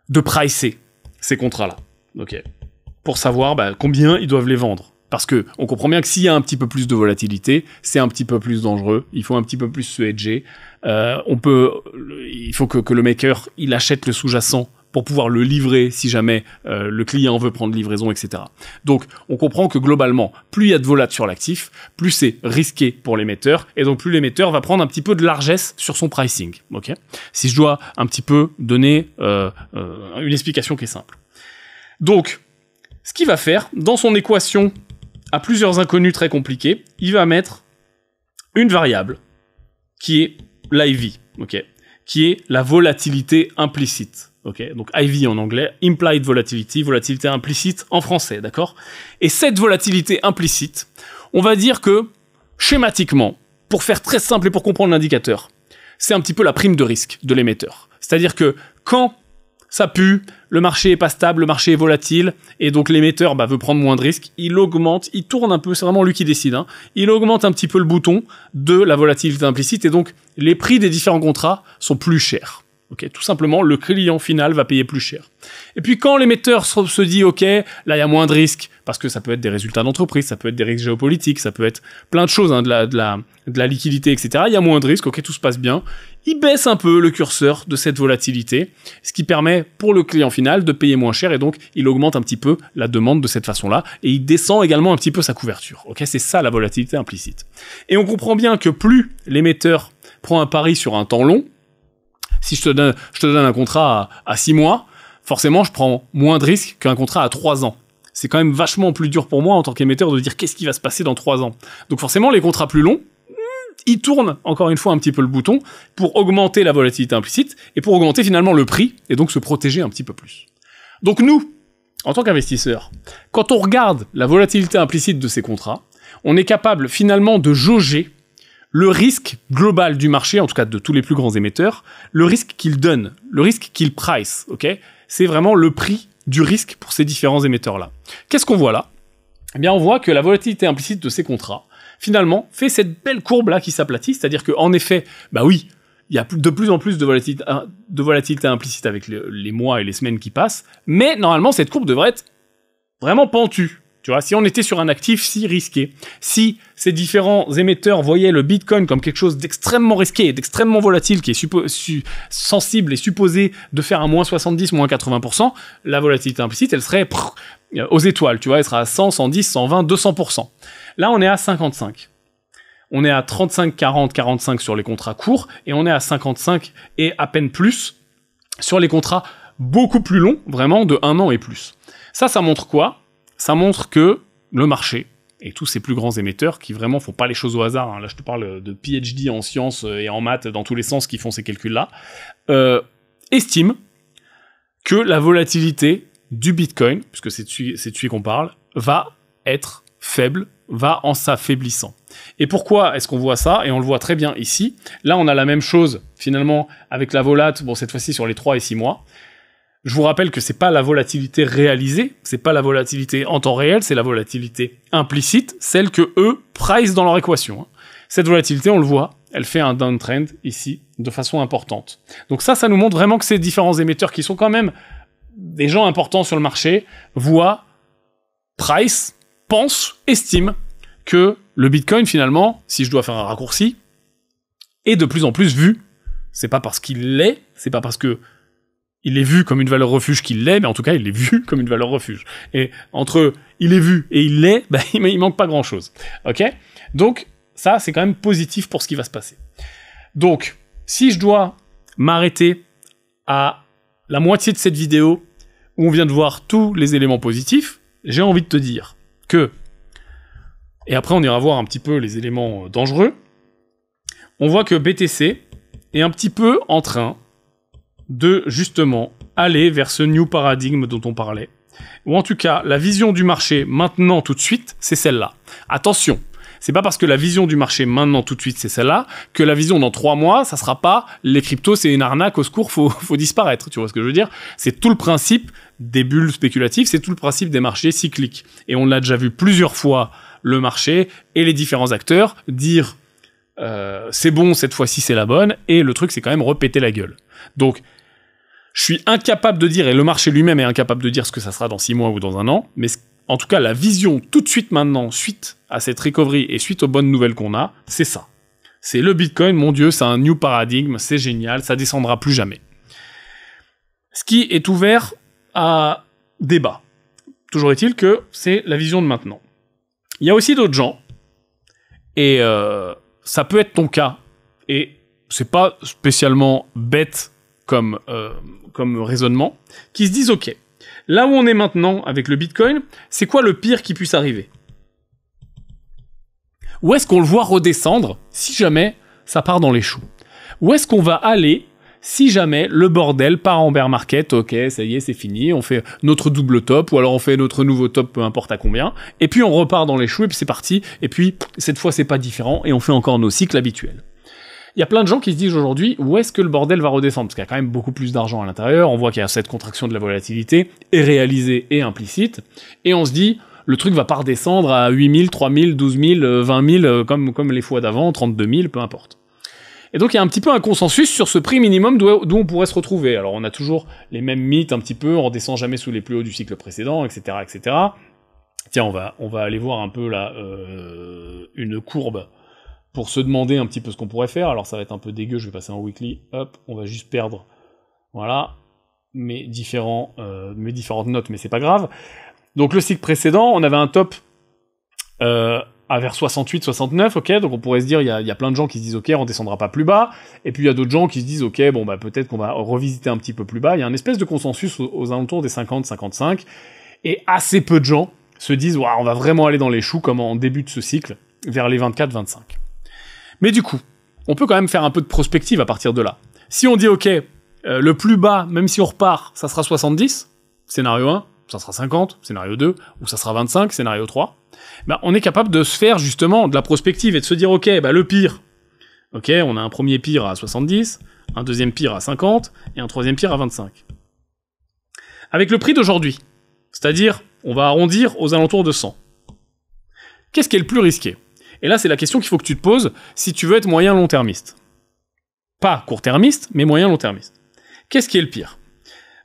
Speaker 1: de pricer ces contrats-là, ok, pour savoir combien ils doivent les vendre. Parce que on comprend bien que s'il y a un petit peu plus de volatilité, c'est un petit peu plus dangereux. Il faut un petit peu plus se hedger. Il faut que le maker il achète le sous-jacent pour pouvoir le livrer si jamais le client veut prendre livraison, etc. Donc on comprend que globalement, plus il y a de volat sur l'actif, plus c'est risqué pour l'émetteur, et donc plus l'émetteur va prendre un petit peu de largesse sur son pricing. Ok ? Si je dois un petit peu donner une explication qui est simple. Donc, ce qu'il va faire dans son équation à plusieurs inconnus très compliqués, il va mettre une variable qui est l'IV, ok, qui est la volatilité implicite, ok. Donc IV en anglais, implied volatility, volatilité implicite en français, d'accord. Et cette volatilité implicite, on va dire que schématiquement, pour faire très simple et pour comprendre l'indicateur, c'est un petit peu la prime de risque de l'émetteur. C'est-à-dire que quand ça pue, le marché est pas stable, le marché est volatile, et donc l'émetteur veut prendre moins de risques, il augmente, il tourne un peu, c'est vraiment lui qui décide, hein, il augmente un petit peu le bouton de la volatilité implicite, et donc les prix des différents contrats sont plus chers. Okay, tout simplement, le client final va payer plus cher. Et puis quand l'émetteur se dit, ok, là il y a moins de risques, parce que ça peut être des résultats d'entreprise, ça peut être des risques géopolitiques, ça peut être plein de choses, hein, de la liquidité, etc. Il y a moins de risques, ok, tout se passe bien. Il baisse un peu le curseur de cette volatilité, ce qui permet pour le client final de payer moins cher, et donc il augmente un petit peu la demande de cette façon-là, et il descend également un petit peu sa couverture. Ok, c'est ça la volatilité implicite. Et on comprend bien que plus l'émetteur prend un pari sur un temps long, si je te donne un contrat à 6 mois, forcément, je prends moins de risques qu'un contrat à 3 ans. C'est quand même vachement plus dur pour moi, en tant qu'émetteur, de dire qu'est-ce qui va se passer dans 3 ans. Donc forcément, les contrats plus longs, ils tournent, encore une fois, un petit peu le bouton pour augmenter la volatilité implicite et pour augmenter finalement le prix et donc se protéger un petit peu plus. Donc nous, en tant qu'investisseurs, quand on regarde la volatilité implicite de ces contrats, on est capable finalement de jauger le risque global du marché, en tout cas de tous les plus grands émetteurs, le risque qu'ils donnent, le risque qu'ils price, ok ? C'est vraiment le prix du risque pour ces différents émetteurs-là. Qu'est-ce qu'on voit là ? Eh bien, on voit que la volatilité implicite de ces contrats, finalement, fait cette belle courbe-là qui s'aplatit, c'est-à-dire qu'en effet, oui, il y a de plus en plus de volatilité implicite avec les mois et les semaines qui passent, mais normalement, cette courbe devrait être vraiment pentue. Tu vois, si on était sur un actif si risqué, si ces différents émetteurs voyaient le Bitcoin comme quelque chose d'extrêmement risqué et d'extrêmement volatile, qui est sensible et supposé de faire un moins 70, moins 80%, la volatilité implicite, elle serait aux étoiles, tu vois, elle sera à 100, 110, 120, 200%. Là, on est à 55. On est à 35, 40, 45 sur les contrats courts, et on est à 55 et à peine plus sur les contrats beaucoup plus longs, vraiment de 1 an et plus. Ça montre quoi ? Ça montre que le marché, et tous ces plus grands émetteurs qui vraiment font pas les choses au hasard, hein, là je te parle de PhD en sciences et en maths dans tous les sens qui font ces calculs-là, estiment que la volatilité du Bitcoin, puisque c'est de celui qu'on parle, va être faible, va en s'affaiblissant. Et pourquoi est-ce qu'on voit ça ? Et on le voit très bien ici. Là, on a la même chose, finalement, avec la volate, bon, cette fois-ci sur les 3 et 6 mois. Je vous rappelle que c'est pas la volatilité réalisée, c'est pas la volatilité en temps réel, c'est la volatilité implicite, celle que eux price dans leur équation. Cette volatilité, on le voit, elle fait un downtrend ici, de façon importante. Donc ça nous montre vraiment que ces différents émetteurs, qui sont quand même des gens importants sur le marché, voient, price, pensent, estiment que le Bitcoin, finalement, si je dois faire un raccourci, est de plus en plus vu. C'est pas parce qu'il l'est, c'est pas parce que il est vu comme une valeur refuge qu'il l'est, mais en tout cas, il est vu comme une valeur refuge. Et entre il est vu et il l'est, il manque pas grand-chose. Ok ? Donc, ça, c'est quand même positif pour ce qui va se passer. Donc, si je dois m'arrêter à la moitié de cette vidéo, où on vient de voir tous les éléments positifs, j'ai envie de te dire que, et après on ira voir un petit peu les éléments dangereux, on voit que BTC est un petit peu en train de, justement, aller vers ce new paradigme dont on parlait. Ou en tout cas, la vision du marché maintenant, tout de suite, c'est celle-là. Attention, c'est pas parce que la vision du marché maintenant, tout de suite, c'est celle-là, que la vision dans 3 mois, ça sera pas les cryptos, c'est une arnaque, au secours, faut disparaître. Tu vois ce que je veux dire ? C'est tout le principe des bulles spéculatives, c'est tout le principe des marchés cycliques. Et on l'a déjà vu plusieurs fois, le marché et les différents acteurs dire c'est bon, cette fois-ci c'est la bonne, et le truc c'est quand même repéter la gueule. Donc, je suis incapable de dire, et le marché lui-même est incapable de dire ce que ça sera dans 6 mois ou dans 1 an, mais en tout cas, la vision tout de suite maintenant, suite à cette recovery et suite aux bonnes nouvelles qu'on a, c'est ça. C'est le Bitcoin, mon Dieu, c'est un new paradigme, c'est génial, ça descendra plus jamais. Ce qui est ouvert à débat. Toujours est-il que c'est la vision de maintenant. Il y a aussi d'autres gens, et ça peut être ton cas, et c'est pas spécialement bête comme raisonnement, qui se disent, ok, là où on est maintenant avec le Bitcoin, c'est quoi le pire qui puisse arriver ? Où est-ce qu'on le voit redescendre si jamais ça part dans les choux ? Où est-ce qu'on va aller si jamais le bordel part en bear market ? Ok, ça y est, c'est fini, on fait notre double top, ou alors on fait notre nouveau top, peu importe à combien, et puis on repart dans les choux, et puis c'est parti, et puis cette fois c'est pas différent, et on fait encore nos cycles habituels. Il y a plein de gens qui se disent aujourd'hui où est-ce que le bordel va redescendre, parce qu'il y a quand même beaucoup plus d'argent à l'intérieur, on voit qu'il y a cette contraction de la volatilité, et réalisée et implicite, et on se dit, le truc va pas redescendre à 8 000, 3 000, 12 000, 20 000, comme les fois d'avant, 32 000, peu importe. Et donc il y a un petit peu un consensus sur ce prix minimum d'où on pourrait se retrouver. Alors on a toujours les mêmes mythes un petit peu, on redescend jamais sous les plus hauts du cycle précédent, etc., etc. Tiens, on va aller voir un peu là une courbe pour se demander un petit peu ce qu'on pourrait faire. Alors ça va être un peu dégueu, je vais passer en weekly, hop, on va juste perdre, voilà, mes différentes notes, mais c'est pas grave. Donc le cycle précédent, on avait un top à vers 68, 69, ok, donc on pourrait se dire, il y a plein de gens qui se disent, ok, on descendra pas plus bas, et puis il y a d'autres gens qui se disent, ok, bon, bah, peut-être qu'on va revisiter un petit peu plus bas, il y a une espèce de consensus aux alentours des 50, 55, et assez peu de gens se disent, waouh, on va vraiment aller dans les choux, comme en début de ce cycle, vers les 24, 25. Mais du coup, on peut quand même faire un peu de prospective à partir de là. Si on dit, ok, le plus bas, même si on repart, ça sera 70, scénario 1, ça sera 50, scénario 2, ou ça sera 25, scénario 3, bah, on est capable de se faire justement de la prospective et de se dire, ok, bah, le pire, ok, on a un premier pire à 70, un deuxième pire à 50, et un troisième pire à 25. Avec le prix d'aujourd'hui, c'est-à-dire, on va arrondir aux alentours de 100. Qu'est-ce qui est le plus risqué? Et là, c'est la question qu'il faut que tu te poses si tu veux être moyen long-termiste. Pas court-termiste, mais moyen-long-termiste. Qu'est-ce qui est le pire?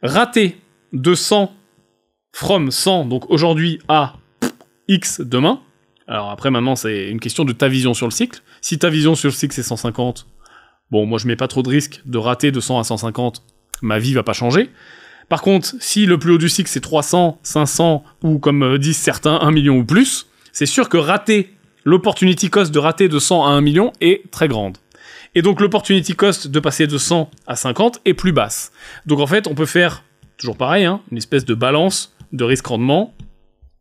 Speaker 1: Rater de 100 from 100, donc aujourd'hui à X demain. Alors après, maintenant, c'est une question de ta vision sur le cycle. Si ta vision sur le cycle, c'est 150, bon, moi, je mets pas trop de risque de rater de 100 à 150, ma vie va pas changer. Par contre, si le plus haut du cycle, c'est 300, 500, ou comme disent certains, 1 million ou plus, c'est sûr que l'opportunity cost de rater de 100 à 1 million est très grande. Et donc, l'opportunity cost de passer de 100 à 50 est plus basse. Donc, en fait, on peut faire, toujours pareil, hein, une espèce de balance de risque-rendement,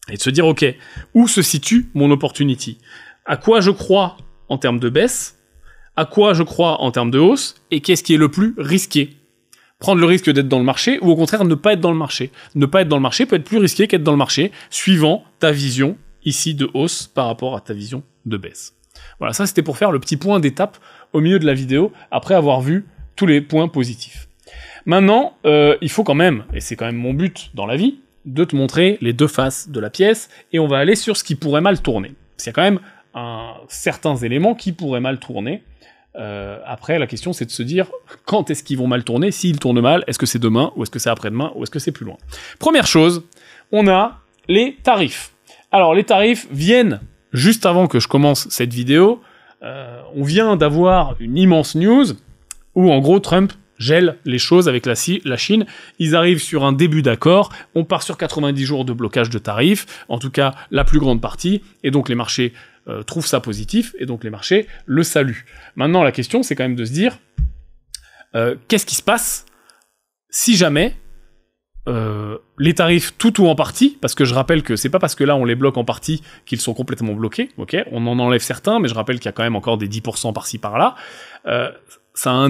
Speaker 1: et de se dire, ok, où se situe mon opportunity? À quoi je crois en termes de baisse? À quoi je crois en termes de hausse? Et qu'est-ce qui est le plus risqué? Prendre le risque d'être dans le marché, ou au contraire, ne pas être dans le marché. Ne pas être dans le marché peut être plus risqué qu'être dans le marché, suivant ta vision, ici, de hausse, par rapport à ta vision de baisse. Voilà, ça c'était pour faire le petit point d'étape au milieu de la vidéo, après avoir vu tous les points positifs. Maintenant, il faut quand même, et c'est quand même mon but dans la vie, de te montrer les deux faces de la pièce, et on va aller sur ce qui pourrait mal tourner. Parce qu'il y a quand même certains éléments qui pourraient mal tourner. Après, la question, c'est de se dire, quand est-ce qu'ils vont mal tourner? S'ils tournent mal, est-ce que c'est demain, ou est-ce que c'est après-demain, ou est-ce que c'est plus loin? Première chose, on a les tarifs. Alors, les tarifs viennent juste avant que je commence cette vidéo. On vient d'avoir une immense news, où en gros, Trump gèle les choses avec la Chine, ils arrivent sur un début d'accord, on part sur 90 jours de blocage de tarifs, en tout cas la plus grande partie, et donc les marchés trouvent ça positif, et donc les marchés le saluent. Maintenant la question c'est quand même de se dire, qu'est-ce qui se passe si jamais les tarifs tout ou en partie, parce que je rappelle que c'est pas parce que là on les bloque en partie qu'ils sont complètement bloqués, ok, on en enlève certains, mais je rappelle qu'il y a quand même encore des 10% par-ci par-là, ça a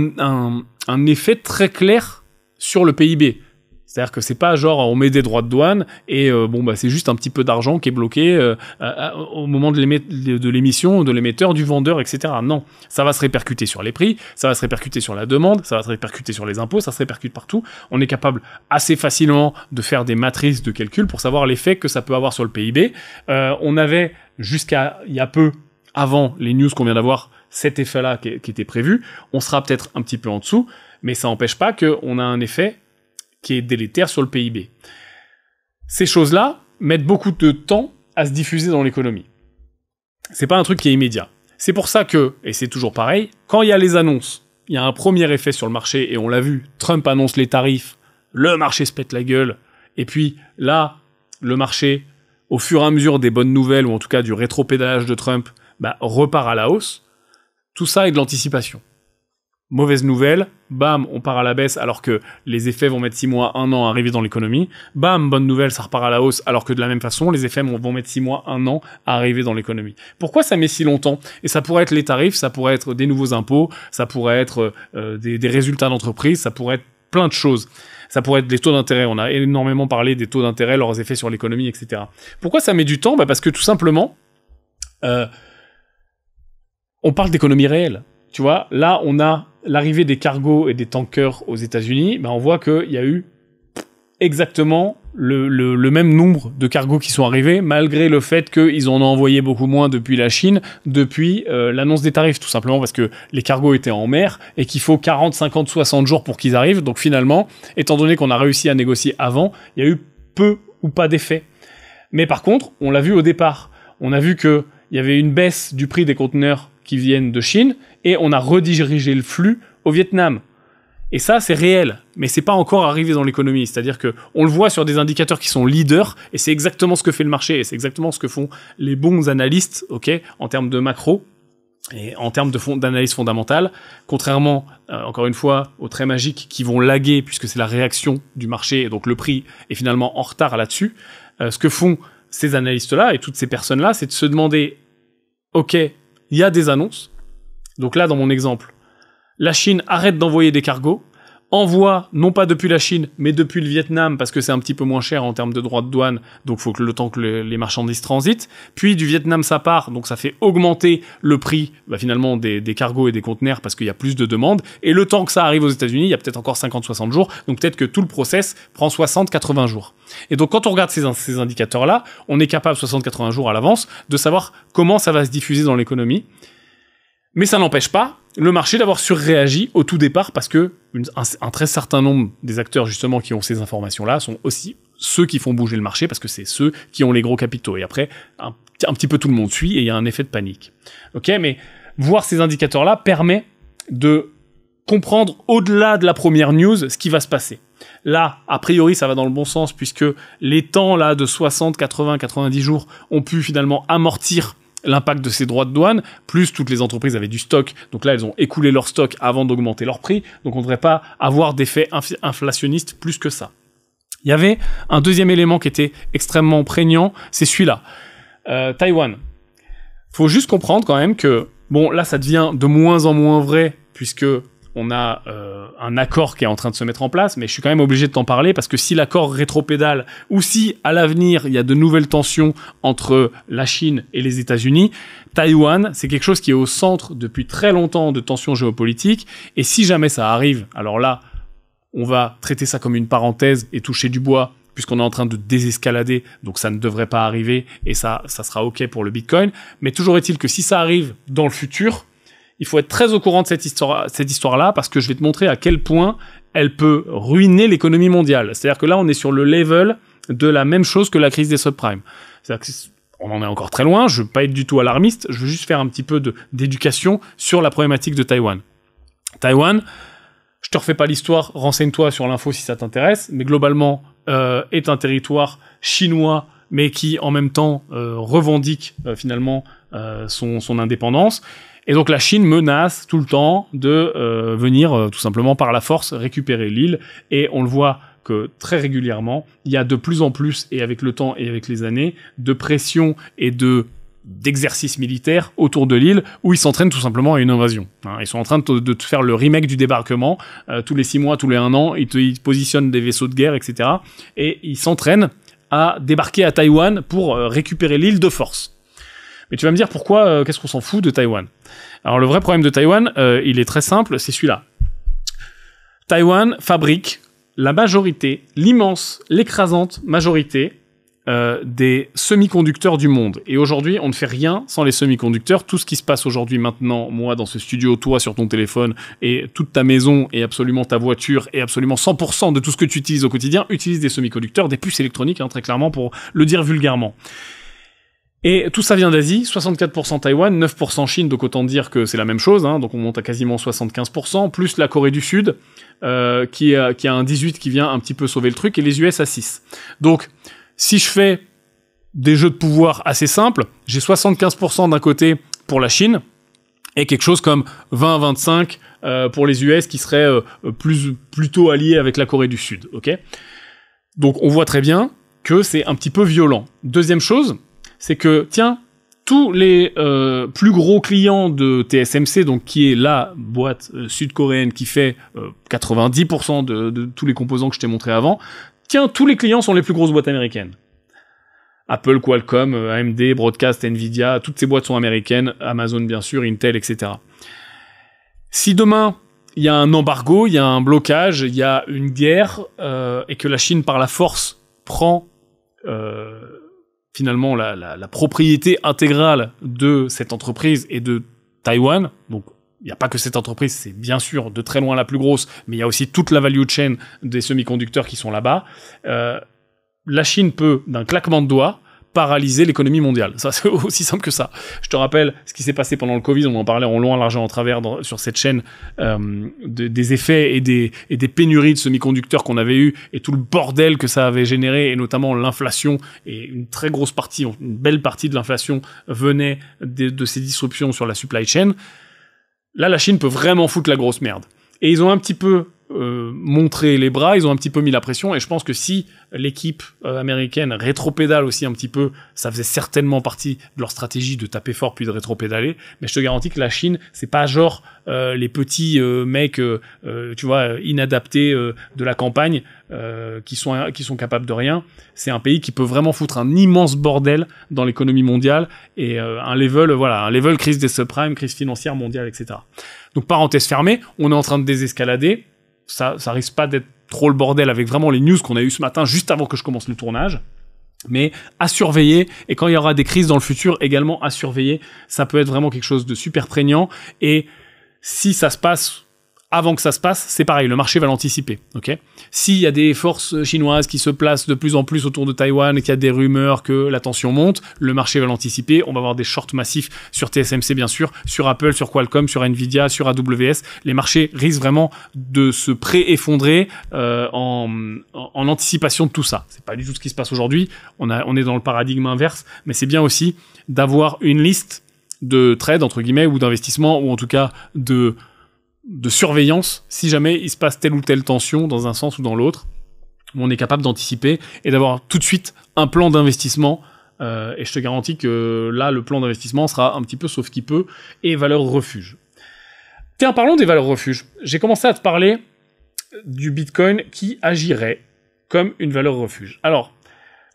Speaker 1: un effet très clair sur le PIB. C'est-à-dire que c'est pas genre on met des droits de douane et bon bah c'est juste un petit peu d'argent qui est bloqué au moment de l'émission, de l'émetteur, du vendeur, etc. Non, ça va se répercuter sur les prix, ça va se répercuter sur la demande, ça va se répercuter sur les impôts, ça se répercute partout. On est capable assez facilement de faire des matrices de calcul pour savoir l'effet que ça peut avoir sur le PIB. On avait jusqu'à il y a peu, avant les news qu'on vient d'avoir, cet effet-là qui était prévu. On sera peut-être un petit peu en dessous, mais ça n'empêche pas qu'on a un effet qui est délétère sur le PIB. Ces choses-là mettent beaucoup de temps à se diffuser dans l'économie. C'est pas un truc qui est immédiat. C'est pour ça que, et c'est toujours pareil, quand il y a les annonces, il y a un premier effet sur le marché, et on l'a vu, Trump annonce les tarifs, le marché se pète la gueule, et puis là, le marché, au fur et à mesure des bonnes nouvelles, ou en tout cas du rétropédalage de Trump, bah, repart à la hausse. Tout ça est de l'anticipation. Mauvaise nouvelle, bam, on part à la baisse alors que les effets vont mettre 6 mois, 1 an à arriver dans l'économie. Bam, bonne nouvelle, ça repart à la hausse alors que de la même façon, les effets vont mettre 6 mois, 1 an à arriver dans l'économie. Pourquoi ça met si longtemps? Et ça pourrait être les tarifs, ça pourrait être des nouveaux impôts, ça pourrait être des résultats d'entreprise, ça pourrait être plein de choses. Ça pourrait être les taux d'intérêt. On a énormément parlé des taux d'intérêt, leurs effets sur l'économie, etc. Pourquoi ça met du temps? Bah parce que tout simplement, on parle d'économie réelle. tu vois, là, on a l'arrivée des cargos et des tankers aux États-Unis. Ben, on voit qu'il y a eu exactement le même nombre de cargos qui sont arrivés, malgré le fait qu'ils en ont envoyé beaucoup moins depuis la Chine, depuis l'annonce des tarifs, tout simplement parce que les cargos étaient en mer et qu'il faut 40, 50, 60 jours pour qu'ils arrivent. Donc finalement, étant donné qu'on a réussi à négocier avant, il y a eu peu ou pas d'effet. Mais par contre, on l'a vu au départ. On a vu qu'il y avait une baisse du prix des conteneurs qui viennent de Chine et on a redirigé le flux au Vietnam. Et ça, c'est réel, mais c'est pas encore arrivé dans l'économie. C'est-à-dire que on le voit sur des indicateurs qui sont leaders, et c'est exactement ce que fait le marché, et c'est exactement ce que font les bons analystes, ok, en termes de macro et en termes d'analyse fondamentale. Contrairement, encore une fois, aux traits magiques qui vont laguer puisque c'est la réaction du marché, et donc le prix est finalement en retard là-dessus. Ce que font ces analystes-là et toutes ces personnes-là, c'est de se demander, ok, il y a des annonces. Donc là, dans mon exemple, la Chine arrête d'envoyer des cargos, envoie, non pas depuis la Chine, mais depuis le Vietnam, parce que c'est un petit peu moins cher en termes de droits de douane, donc il faut que le temps que les marchandises transitent. Puis du Vietnam, ça part, donc ça fait augmenter le prix finalement des cargos et des conteneurs, parce qu'il y a plus de demandes. Et le temps que ça arrive aux États-Unis, il y a peut-être encore 50-60 jours, donc peut-être que tout le process prend 60-80 jours. Et donc quand on regarde ces indicateurs-là, on est capable, 60-80 jours à l'avance, de savoir comment ça va se diffuser dans l'économie. Mais ça n'empêche pas le marché d'avoir surréagi au tout départ parce que un très certain nombre des acteurs justement qui ont ces informations-là sont aussi ceux qui font bouger le marché parce que c'est ceux qui ont les gros capitaux. Et après, un petit peu tout le monde suit et il y a un effet de panique. Ok, mais voir ces indicateurs-là permet de comprendre au-delà de la première news ce qui va se passer. Là, a priori, ça va dans le bon sens puisque les temps là de 60, 80, 90 jours ont pu finalement amortir l'impact de ces droits de douane, plus toutes les entreprises avaient du stock, donc là elles ont écoulé leur stock avant d'augmenter leur prix, donc on ne devrait pas avoir d'effet inflationniste plus que ça. Il y avait un deuxième élément qui était extrêmement prégnant, c'est celui-là. Taïwan. Faut juste comprendre quand même que, bon là ça devient de moins en moins vrai, puisque on a un accord qui est en train de se mettre en place, mais je suis quand même obligé de t'en parler parce que si l'accord rétropédale ou si à l'avenir il y a de nouvelles tensions entre la Chine et les États-Unis, Taïwan, c'est quelque chose qui est au centre depuis très longtemps de tensions géopolitiques et si jamais ça arrive, alors là, on va traiter ça comme une parenthèse et toucher du bois puisqu'on est en train de désescalader, donc ça ne devrait pas arriver et ça sera ok pour le Bitcoin, mais toujours est-il que si ça arrive dans le futur, il faut être très au courant de cette histoire-là parce que je vais te montrer à quel point elle peut ruiner l'économie mondiale. C'est-à-dire que là, on est sur le level de la même chose que la crise des subprimes. C'est-à-dire qu'on en est encore très loin, je veux pas être du tout alarmiste, je veux juste faire un petit peu d'éducation sur la problématique de Taïwan. Taïwan, je te refais pas l'histoire, renseigne-toi sur l'info si ça t'intéresse, mais globalement, est un territoire chinois, mais qui en même temps revendique finalement son indépendance. Et donc la Chine menace tout le temps de venir tout simplement par la force récupérer l'île. Et on le voit que très régulièrement, il y a de plus en plus, et avec le temps et avec les années, de pression et d'exercices militaires autour de l'île où ils s'entraînent tout simplement à une invasion. Ils sont en train de te faire le remake du débarquement. Tous les 6 mois, tous les 1 an, ils positionnent des vaisseaux de guerre, etc. Et ils s'entraînent à débarquer à Taïwan pour récupérer l'île de force. Mais tu vas me dire pourquoi, qu'est-ce qu'on s'en fout de Taïwan? Alors le vrai problème de Taïwan, il est très simple, c'est celui-là. Taïwan fabrique la majorité, l'immense, l'écrasante majorité des semi-conducteurs du monde. Et aujourd'hui, on ne fait rien sans les semi-conducteurs. Tout ce qui se passe aujourd'hui, maintenant, moi, dans ce studio, toi, sur ton téléphone, et toute ta maison, et absolument ta voiture, et absolument 100% de tout ce que tu utilises au quotidien, utilise des semi-conducteurs, des puces électroniques, très clairement, pour le dire vulgairement. Et tout ça vient d'Asie, 64% Taïwan, 9% Chine, donc autant dire que c'est la même chose, donc on monte à quasiment 75%, plus la Corée du Sud, qui a un 18 qui vient un petit peu sauver le truc, et les US à 6. Donc, si je fais des jeux de pouvoir assez simples, j'ai 75% d'un côté pour la Chine, et quelque chose comme 20-25 pour les US qui seraient plutôt alliés avec la Corée du Sud, ok? Donc on voit très bien que c'est un petit peu violent. Deuxième chose, c'est que, tiens, tous les plus gros clients de TSMC, donc qui est la boîte sud-coréenne qui fait 90% de tous les composants que je t'ai montrés avant, tiens, tous les clients sont les plus grosses boîtes américaines. Apple, Qualcomm, AMD, Broadcast, Nvidia, toutes ces boîtes sont américaines, Amazon bien sûr, Intel, etc. Si demain, il y a un embargo, il y a un blocage, il y a une guerre, et que la Chine, par la force, prend finalement la propriété intégrale de cette entreprise et de Taïwan, donc il n'y a pas que cette entreprise, c'est bien sûr de très loin la plus grosse, mais il y a aussi toute la value chain des semi-conducteurs qui sont là-bas. La Chine peut, d'un claquement de doigts, paralyser l'économie mondiale. Ça, c'est aussi simple que ça. Je te rappelle ce qui s'est passé pendant le Covid, on en parlait en long, en large et en travers sur cette chaîne, des effets et des pénuries de semi-conducteurs qu'on avait eu et tout le bordel que ça avait généré, et notamment l'inflation, et une très grosse partie, une belle partie de l'inflation venait de ces disruptions sur la supply chain. Là, la Chine peut vraiment foutre la grosse merde. Et ils ont un petit peu montré les bras, ils ont un petit peu mis la pression, et je pense que si l'équipe américaine rétropédale aussi un petit peu, ça faisait certainement partie de leur stratégie de taper fort puis de rétropédaler, mais je te garantis que la Chine, c'est pas genre les petits mecs, tu vois, inadaptés de la campagne, qui sont capables de rien. C'est un pays qui peut vraiment foutre un immense bordel dans l'économie mondiale, et un level crise des subprimes, crise financière mondiale, etc. Donc parenthèse fermée, on est en train de désescalader. Ça risque pas d'être trop le bordel avec vraiment les news qu'on a eu ce matin juste avant que je commence le tournage, mais à surveiller, et quand il y aura des crises dans le futur également à surveiller, ça peut être vraiment quelque chose de super prégnant, et si ça se passe avant que ça se passe, c'est pareil, le marché va l'anticiper, ok ? S'il y a des forces chinoises qui se placent de plus en plus autour de Taïwan et qu'il y a des rumeurs que la tension monte, le marché va l'anticiper, on va avoir des shorts massifs sur TSMC bien sûr, sur Apple, sur Qualcomm, sur Nvidia, sur AWS, les marchés risquent vraiment de se pré-effondrer en anticipation de tout ça. C'est pas du tout ce qui se passe aujourd'hui, on est dans le paradigme inverse, mais c'est bien aussi d'avoir une liste de trades, entre guillemets, ou d'investissements, ou en tout cas de surveillance, si jamais il se passe telle ou telle tension dans un sens ou dans l'autre, on est capable d'anticiper et d'avoir tout de suite un plan d'investissement, et je te garantis que là, le plan d'investissement sera un petit peu sauf qui peut, et valeur refuge. Tiens, parlons des valeurs refuge. J'ai commencé à te parler du Bitcoin qui agirait comme une valeur refuge. Alors,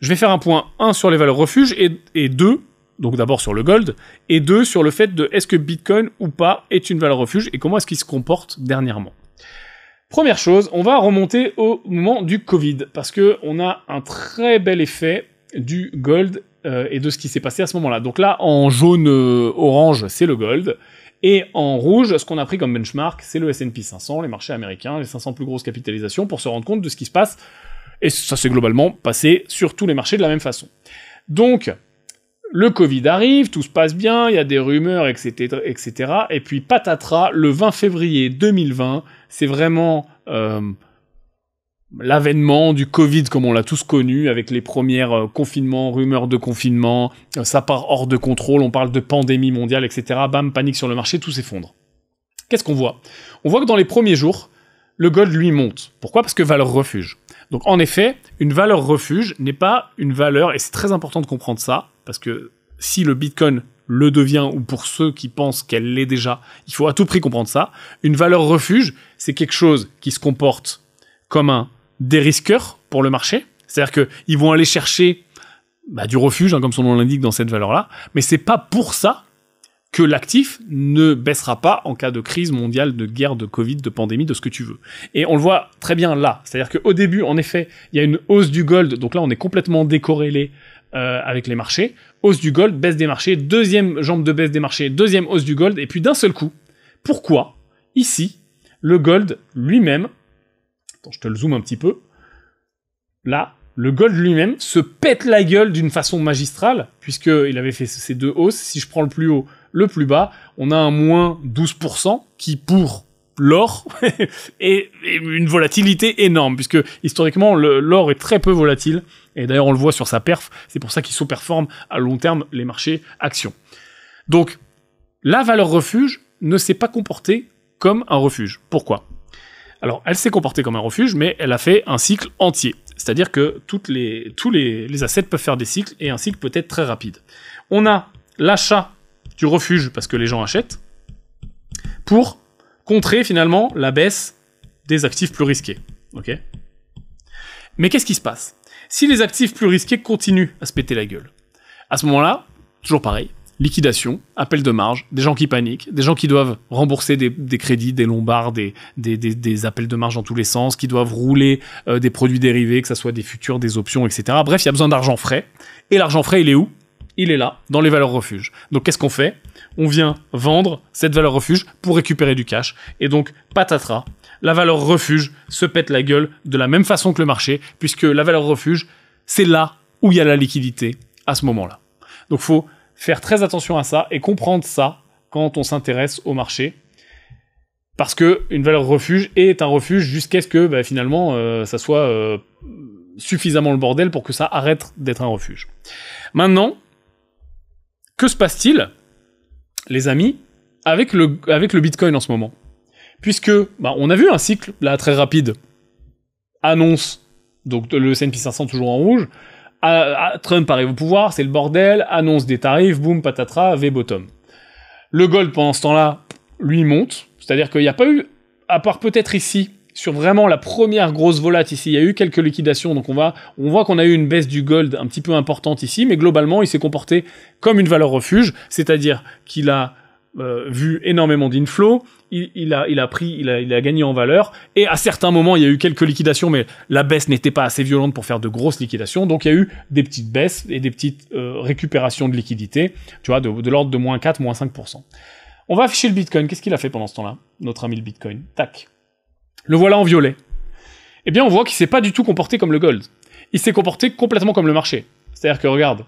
Speaker 1: je vais faire un point 1 sur les valeurs refuge, et 2, donc d'abord sur le gold, et 2 sur le fait de est-ce que Bitcoin ou pas est une valeur refuge et comment est-ce qu'il se comporte dernièrement. Première chose, on va remonter au moment du Covid, parce que on a un très bel effet du gold et de ce qui s'est passé à ce moment-là. Donc là, en jaune orange, c'est le gold, et en rouge, ce qu'on a pris comme benchmark, c'est le S&P 500, les marchés américains, les 500 plus grosses capitalisations, pour se rendre compte de ce qui se passe, et ça s'est globalement passé sur tous les marchés de la même façon. Donc, le Covid arrive, tout se passe bien, il y a des rumeurs, etc., etc. Et puis patatras, le 20 février 2020, c'est vraiment l'avènement du Covid comme on l'a tous connu, avec les premiers confinements, rumeurs de confinement, ça part hors de contrôle, on parle de pandémie mondiale, etc. Bam, panique sur le marché, tout s'effondre. Qu'est-ce qu'on voit ? On voit que dans les premiers jours, le gold lui monte. Pourquoi ? Parce que valeur refuge. Donc en effet, une valeur refuge n'est pas une valeur, et c'est très important de comprendre ça, parce que si le Bitcoin le devient, ou pour ceux qui pensent qu'elle l'est déjà, il faut à tout prix comprendre ça. Une valeur refuge, c'est quelque chose qui se comporte comme un dérisqueur pour le marché, c'est-à-dire qu'ils vont aller chercher du refuge, comme son nom l'indique dans cette valeur-là, mais c'est pas pour ça que l'actif ne baissera pas en cas de crise mondiale, de guerre, de Covid, de pandémie, de ce que tu veux. Et on le voit très bien là. C'est-à-dire qu'au début, en effet, il y a une hausse du gold, donc là on est complètement décorrélé avec les marchés. Hausse du gold, baisse des marchés, deuxième jambe de baisse des marchés, deuxième hausse du gold, et puis d'un seul coup, pourquoi, ici, le gold lui-même, attends, je te le zoome un petit peu, là, le gold lui-même se pète la gueule d'une façon magistrale, puisqu'il avait fait ces deux hausses. Si je prends le plus haut, le plus bas, on a un moins 12% qui, pour l'or, est une volatilité énorme, puisque historiquement, l'or est très peu volatile, et d'ailleurs on le voit sur sa perf, c'est pour ça qu'il sous-performe à long terme les marchés actions. Donc, la valeur refuge ne s'est pas comportée comme un refuge. Pourquoi ? Alors, elle s'est comportée comme un refuge, mais elle a fait un cycle entier. C'est-à-dire que tous les assets peuvent faire des cycles, et un cycle peut être très rapide. On a l'achat du refuge, parce que les gens achètent, pour contrer finalement la baisse des actifs plus risqués. Ok ? Mais qu'est-ce qui se passe ? Si les actifs plus risqués continuent à se péter la gueule, à ce moment-là, toujours pareil, liquidation, appel de marge, des gens qui paniquent, des gens qui doivent rembourser des crédits, des lombards, des appels de marge dans tous les sens, qui doivent rouler des produits dérivés, que ce soit des futurs, des options, etc. Bref, il y a besoin d'argent frais. Et l'argent frais, il est où? Il est là, dans les valeurs refuges. Donc qu'est-ce qu'on fait? On vient vendre cette valeur refuge pour récupérer du cash. Et donc, patatras, la valeur refuge se pète la gueule de la même façon que le marché, puisque la valeur refuge, c'est là où il y a la liquidité à ce moment-là. Donc faut faire très attention à ça et comprendre ça quand on s'intéresse au marché. Parce que une valeur refuge est un refuge jusqu'à ce que finalement ça soit suffisamment le bordel pour que ça arrête d'être un refuge. Maintenant, que se passe-t-il, les amis, avec le Bitcoin en ce moment? Puisque on a vu un cycle là très rapide. Annonce, donc le S&P 500 toujours en rouge. Trump arrive au pouvoir, c'est le bordel, annonce des tarifs, boum, patatras, V-bottom. Le gold, pendant ce temps-là, lui monte, c'est-à-dire qu'il n'y a pas eu, à part peut-être ici, sur vraiment la première grosse volate ici, il y a eu quelques liquidations, donc on voit qu'on a eu une baisse du gold un petit peu importante ici, mais globalement, il s'est comporté comme une valeur refuge, c'est-à-dire qu'il a vu énormément d'inflow, il a gagné en valeur, et à certains moments, il y a eu quelques liquidations, mais la baisse n'était pas assez violente pour faire de grosses liquidations, donc il y a eu des petites baisses et des petites récupérations de liquidités, tu vois, de l'ordre de moins 4, moins 5%. On va afficher le Bitcoin, qu'est-ce qu'il a fait pendant ce temps-là, notre ami le Bitcoin? Tac. Le voilà en violet. Eh bien, on voit qu'il s'est pas du tout comporté comme le gold. Il s'est comporté complètement comme le marché. C'est-à-dire que, regarde,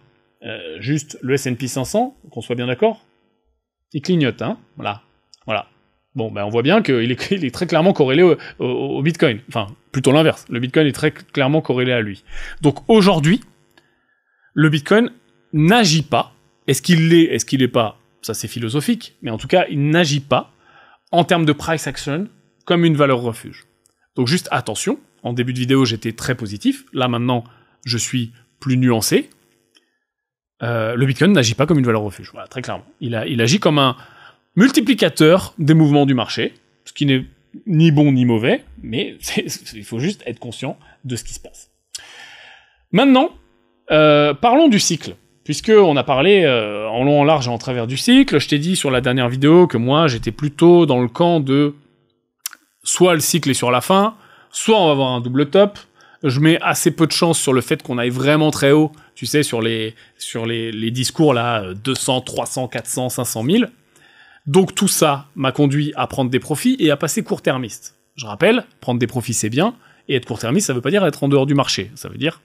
Speaker 1: juste le S&P 500, qu'on soit bien d'accord, il clignote, hein, voilà. Bon, on voit bien qu'il est très clairement corrélé au Bitcoin. Enfin, plutôt l'inverse. Le Bitcoin est très clairement corrélé à lui. Donc, aujourd'hui, le Bitcoin n'agit pas. Est-ce qu'il est pas? Ça, c'est philosophique. Mais en tout cas, il n'agit pas en termes de price action comme une valeur refuge. Donc juste attention, en début de vidéo j'étais très positif, là maintenant je suis plus nuancé. Le Bitcoin n'agit pas comme une valeur refuge, voilà, très clairement. Il agit comme un multiplicateur des mouvements du marché, ce qui n'est ni bon ni mauvais, mais il faut juste être conscient de ce qui se passe. Maintenant, parlons du cycle. Puisqu'on a parlé en long, en large et en travers du cycle, je t'ai dit sur la dernière vidéo que moi j'étais plutôt dans le camp de soit le cycle est sur la fin, soit on va avoir un double top. Je mets assez peu de chance sur le fait qu'on aille vraiment très haut, tu sais, sur les discours là, 200, 300, 400, 500 000. Donc tout ça m'a conduit à prendre des profits et à passer court-termiste. Je rappelle, prendre des profits c'est bien, et être court-termiste ça veut pas dire être en dehors du marché, ça veut dire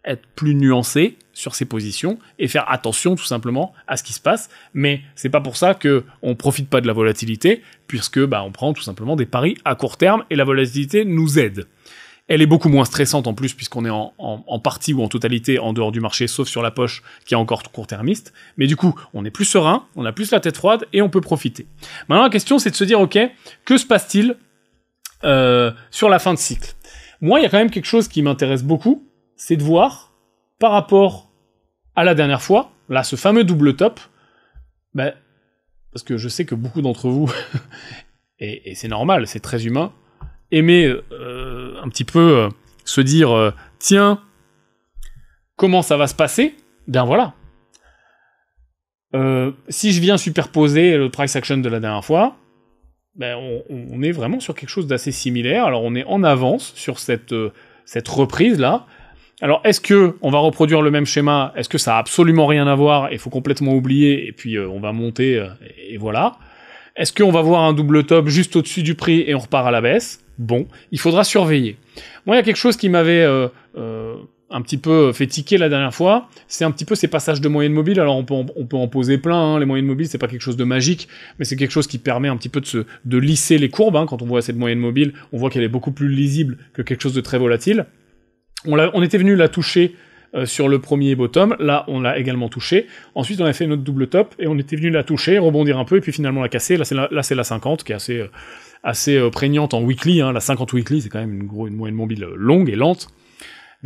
Speaker 1: être plus nuancé sur ses positions et faire attention tout simplement à ce qui se passe, mais c'est pas pour ça que on profite pas de la volatilité, puisque on prend tout simplement des paris à court terme et la volatilité nous aide. Elle est beaucoup moins stressante en plus puisqu'on est en partie ou en totalité en dehors du marché, sauf sur la poche qui est encore court-termiste, mais du coup on est plus serein, on a plus la tête froide et on peut profiter. Maintenant la question c'est de se dire ok, que se passe-t-il sur la fin de cycle? Moi il y a quand même quelque chose qui m'intéresse beaucoup, c'est de voir, par rapport à la dernière fois, là, ce fameux double top, parce que je sais que beaucoup d'entre vous, et c'est normal, c'est très humain, aimer un petit peu se dire, tiens, comment ça va se passer? Ben voilà. Si je viens superposer le price action de la dernière fois, on est vraiment sur quelque chose d'assez similaire. Alors on est en avance sur cette reprise-là. Alors, est-ce que on va reproduire le même schéma? Est-ce que ça a absolument rien à voir et faut complètement oublier et puis on va monter et voilà? Est-ce qu'on va voir un double top juste au-dessus du prix et on repart à la baisse? Bon, il faudra surveiller. Moi, il y a quelque chose qui m'avait un petit peu fait tiquer la dernière fois, c'est un petit peu ces passages de moyenne mobile. Alors on peut en poser plein, hein. Les moyennes mobiles c'est pas quelque chose de magique, mais c'est quelque chose qui permet un petit peu de lisser les courbes, hein. Quand on voit cette moyenne mobile, on voit qu'elle est beaucoup plus lisible que quelque chose de très volatile. On était venu la toucher sur le premier bottom, là on l'a également touché, ensuite on a fait notre double top, et on était venu la toucher, rebondir un peu, et puis finalement la casser, là c'est la 50, qui est assez prégnante en weekly, hein. La 50 weekly c'est quand même une moyenne mobile longue et lente.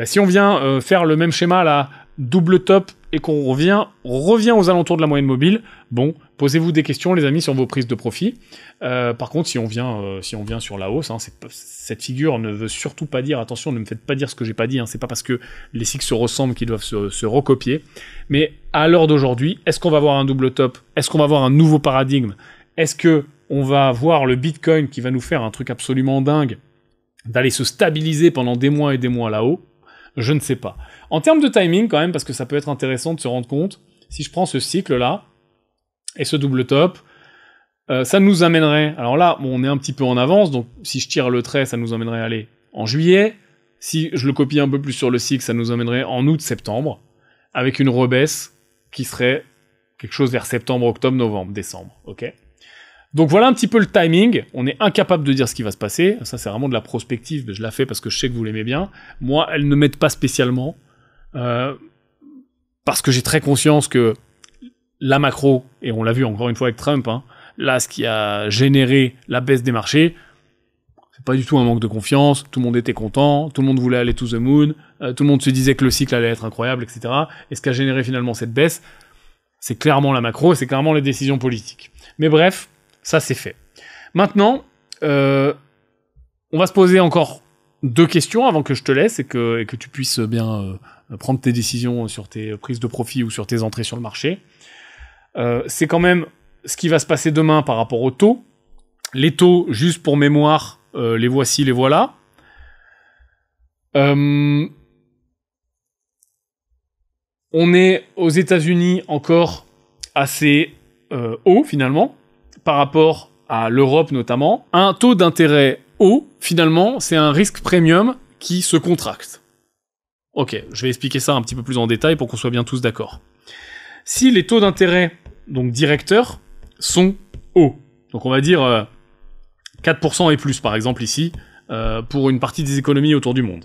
Speaker 1: Si on vient faire le même schéma là, double top et qu'on revient aux alentours de la moyenne mobile, bon, posez-vous des questions, les amis, sur vos prises de profit. Par contre, si on vient sur la hausse, hein, cette figure ne veut surtout pas dire, attention, ne me faites pas dire ce que j'ai pas dit, hein, c'est pas parce que les cycles se ressemblent qu'ils doivent se recopier. Mais à l'heure d'aujourd'hui, est-ce qu'on va avoir un double top? Est-ce qu'on va avoir un nouveau paradigme? Est-ce que on va voir le Bitcoin qui va nous faire un truc absolument dingue, d'aller se stabiliser pendant des mois et des mois là-haut? Je ne sais pas. En termes de timing, quand même, parce que ça peut être intéressant de se rendre compte, si je prends ce cycle-là, et ce double top, ça nous amènerait... Alors là, bon, on est un petit peu en avance, donc si je tire le trait, ça nous amènerait, allez, en juillet. Si je le copie un peu plus sur le cycle, ça nous amènerait en août-septembre, avec une rebaisse qui serait quelque chose vers septembre, octobre, novembre, décembre, ok? Donc voilà un petit peu le timing, on est incapable de dire ce qui va se passer, ça c'est vraiment de la prospective, mais je la fais parce que je sais que vous l'aimez bien. Moi, elle ne m'aide pas spécialement, parce que j'ai très conscience que la macro, et on l'a vu encore une fois avec Trump, hein, là ce qui a généré la baisse des marchés, c'est pas du tout un manque de confiance, tout le monde était content, tout le monde voulait aller to the moon, tout le monde se disait que le cycle allait être incroyable, etc. Et ce qui a généré finalement cette baisse, c'est clairement la macro, c'est clairement les décisions politiques. Mais bref, ça, c'est fait. Maintenant, on va se poser encore 2 questions avant que je te laisse et que tu puisses bien prendre tes décisions sur tes prises de profit ou sur tes entrées sur le marché. C'est quand même ce qui va se passer demain par rapport aux taux. Les taux, juste pour mémoire, les voici, les voilà. On est aux États-Unis encore assez haut, finalement, par rapport à l'Europe notamment. Un taux d'intérêt haut, finalement, c'est un risque premium qui se contracte. Ok, je vais expliquer ça un petit peu plus en détail pour qu'on soit bien tous d'accord. Si les taux d'intérêt, donc directeurs, sont hauts, donc on va dire 4% et plus par exemple ici, pour une partie des économies autour du monde.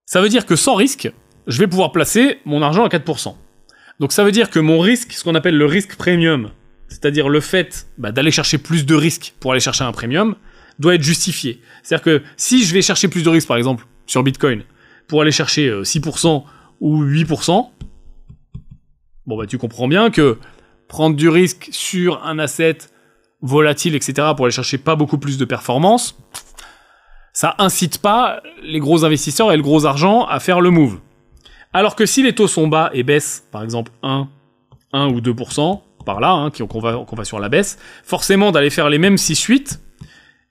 Speaker 1: Ça veut dire que sans risque, je vais pouvoir placer mon argent à 4%. Donc ça veut dire que mon risque, ce qu'on appelle le risque premium, c'est-à-dire le fait d'aller chercher plus de risques pour aller chercher un premium, doit être justifié. C'est-à-dire que si je vais chercher plus de risques, par exemple, sur Bitcoin, pour aller chercher 6% ou 8%, bon tu comprends bien que prendre du risque sur un asset volatile, etc., pour aller chercher pas beaucoup plus de performance, ça incite pas les gros investisseurs et le gros argent à faire le move. Alors que si les taux sont bas et baissent, par exemple 1 ou 2%, par là, hein, qu'on va sur la baisse, forcément d'aller faire les mêmes 6-8,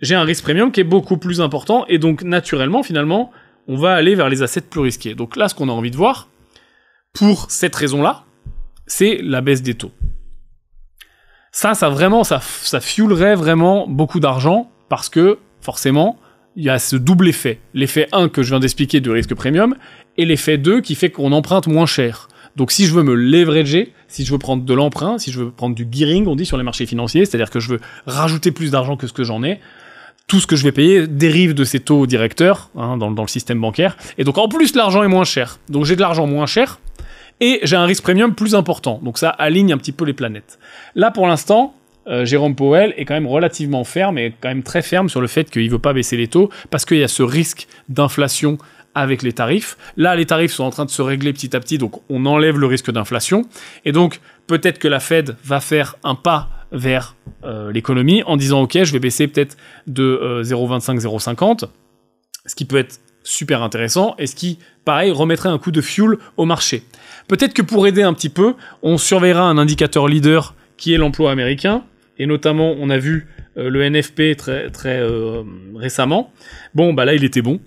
Speaker 1: j'ai un risque premium qui est beaucoup plus important, et donc naturellement, finalement, on va aller vers les assets plus risqués. Donc là, ce qu'on a envie de voir, pour cette raison-là, c'est la baisse des taux. Ça fuelerait vraiment beaucoup d'argent, parce que, forcément, il y a ce double effet. L'effet 1 que je viens d'expliquer du risque premium, et l'effet 2 qui fait qu'on emprunte moins cher. Donc si je veux me leverager, si je veux prendre de l'emprunt, si je veux prendre du gearing, on dit sur les marchés financiers, c'est-à-dire que je veux rajouter plus d'argent que ce que j'en ai, tout ce que je vais payer dérive de ces taux directeurs, hein, dans le système bancaire, et donc en plus l'argent est moins cher. Donc j'ai de l'argent moins cher, et j'ai un risque premium plus important. Donc ça aligne un petit peu les planètes. Là pour l'instant, Jérôme Powell est quand même relativement ferme, et quand même très ferme sur le fait qu'il veut pas baisser les taux, parce qu'il y a ce risque d'inflation avec les tarifs. Là, les tarifs sont en train de se régler petit à petit, donc on enlève le risque d'inflation. Et donc, peut-être que la Fed va faire un pas vers l'économie en disant « Ok, je vais baisser peut-être de 0,25, 0,50 », ce qui peut être super intéressant, et ce qui, pareil, remettrait un coup de fuel au marché. Peut-être que pour aider un petit peu, on surveillera un indicateur leader qui est l'emploi américain, et notamment, on a vu le NFP très récemment. Bon, là, il était bon.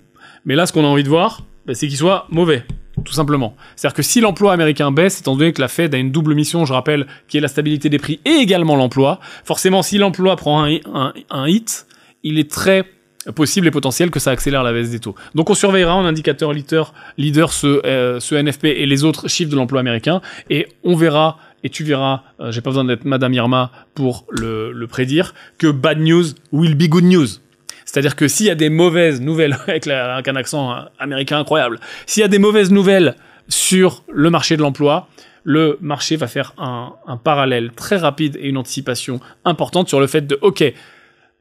Speaker 1: Mais là, ce qu'on a envie de voir, c'est qu'il soit mauvais, tout simplement. C'est-à-dire que si l'emploi américain baisse, étant donné que la Fed a une double mission, je rappelle, qui est la stabilité des prix et également l'emploi, forcément, si l'emploi prend un hit, il est très possible et potentiel que ça accélère la baisse des taux. Donc on surveillera en indicateur leader ce NFP et les autres chiffres de l'emploi américain, et on verra, et tu verras, j'ai pas besoin d'être Madame Irma pour le prédire, que bad news will be good news. C'est-à-dire que s'il y a des mauvaises nouvelles, avec un accent américain incroyable, s'il y a des mauvaises nouvelles sur le marché de l'emploi, le marché va faire un parallèle très rapide et une anticipation importante sur le fait de, ok,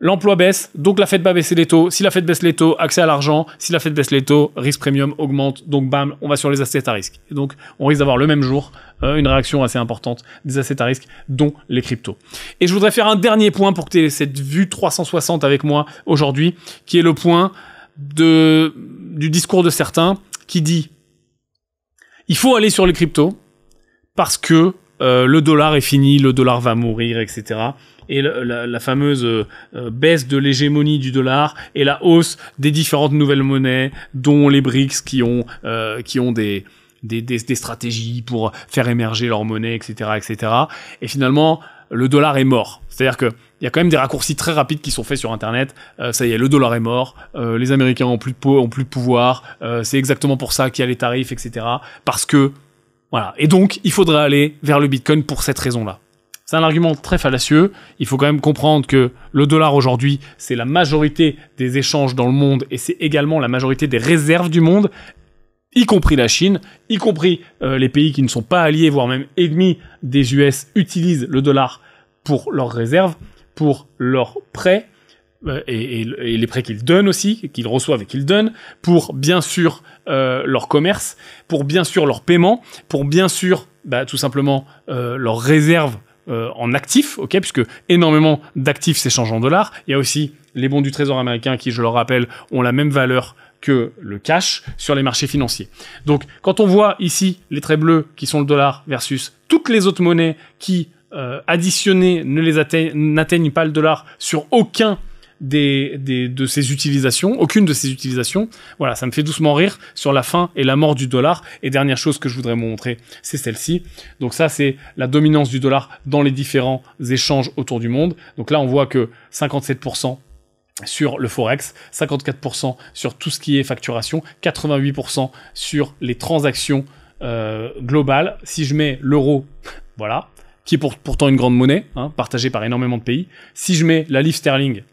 Speaker 1: L'emploi baisse, donc la Fed va baisser les taux. Si la Fed baisse les taux, accès à l'argent. Si la Fed baisse les taux, risque premium augmente. Donc bam, on va sur les assets à risque. Et donc on risque d'avoir le même jour une réaction assez importante des assets à risque, dont les cryptos. Et je voudrais faire un dernier point pour que tu aies cette vue 360 avec moi aujourd'hui, qui est le point du discours de certains qui dit il faut aller sur les cryptos parce que le dollar est fini, le dollar va mourir, etc. Et la fameuse baisse de l'hégémonie du dollar et la hausse des différentes nouvelles monnaies, dont les BRICS qui ont des stratégies pour faire émerger leur monnaie, etc., etc. Et finalement, le dollar est mort. C'est-à-dire que il y a quand même des raccourcis très rapides qui sont faits sur Internet. Ça y est, le dollar est mort. Les Américains ont plus de pouvoir. C'est exactement pour ça qu'il y a les tarifs, etc. Parce que voilà. Et donc, il faudrait aller vers le Bitcoin pour cette raison-là. C'est un argument très fallacieux. Il faut quand même comprendre que le dollar aujourd'hui, c'est la majorité des échanges dans le monde et c'est également la majorité des réserves du monde, y compris la Chine, y compris les pays qui ne sont pas alliés, voire même ennemis des US, utilisent le dollar pour leurs réserves, pour leurs prêts, et les prêts qu'ils donnent aussi, qu'ils reçoivent et qu'ils donnent, pour bien sûr leur commerce, pour bien sûr leur paiement, pour bien sûr tout simplement leurs réserves en actifs, ok, puisque énormément d'actifs s'échangent en dollars. Il y a aussi les bons du Trésor américain qui, je le rappelle, ont la même valeur que le cash sur les marchés financiers. Donc, quand on voit ici les traits bleus qui sont le dollar versus toutes les autres monnaies qui, additionnées, n'atteignent pas le dollar sur aucune de ses utilisations, voilà, ça me fait doucement rire sur la fin et la mort du dollar. Et dernière chose que je voudrais vous montrer, c'est celle-ci. Donc ça, c'est la dominance du dollar dans les différents échanges autour du monde. Donc là, on voit que 57% sur le Forex, 54% sur tout ce qui est facturation, 88% sur les transactions globales. Si je mets l'euro, voilà, qui est pourtant une grande monnaie, partagée par énormément de pays. Si je mets la livre sterling,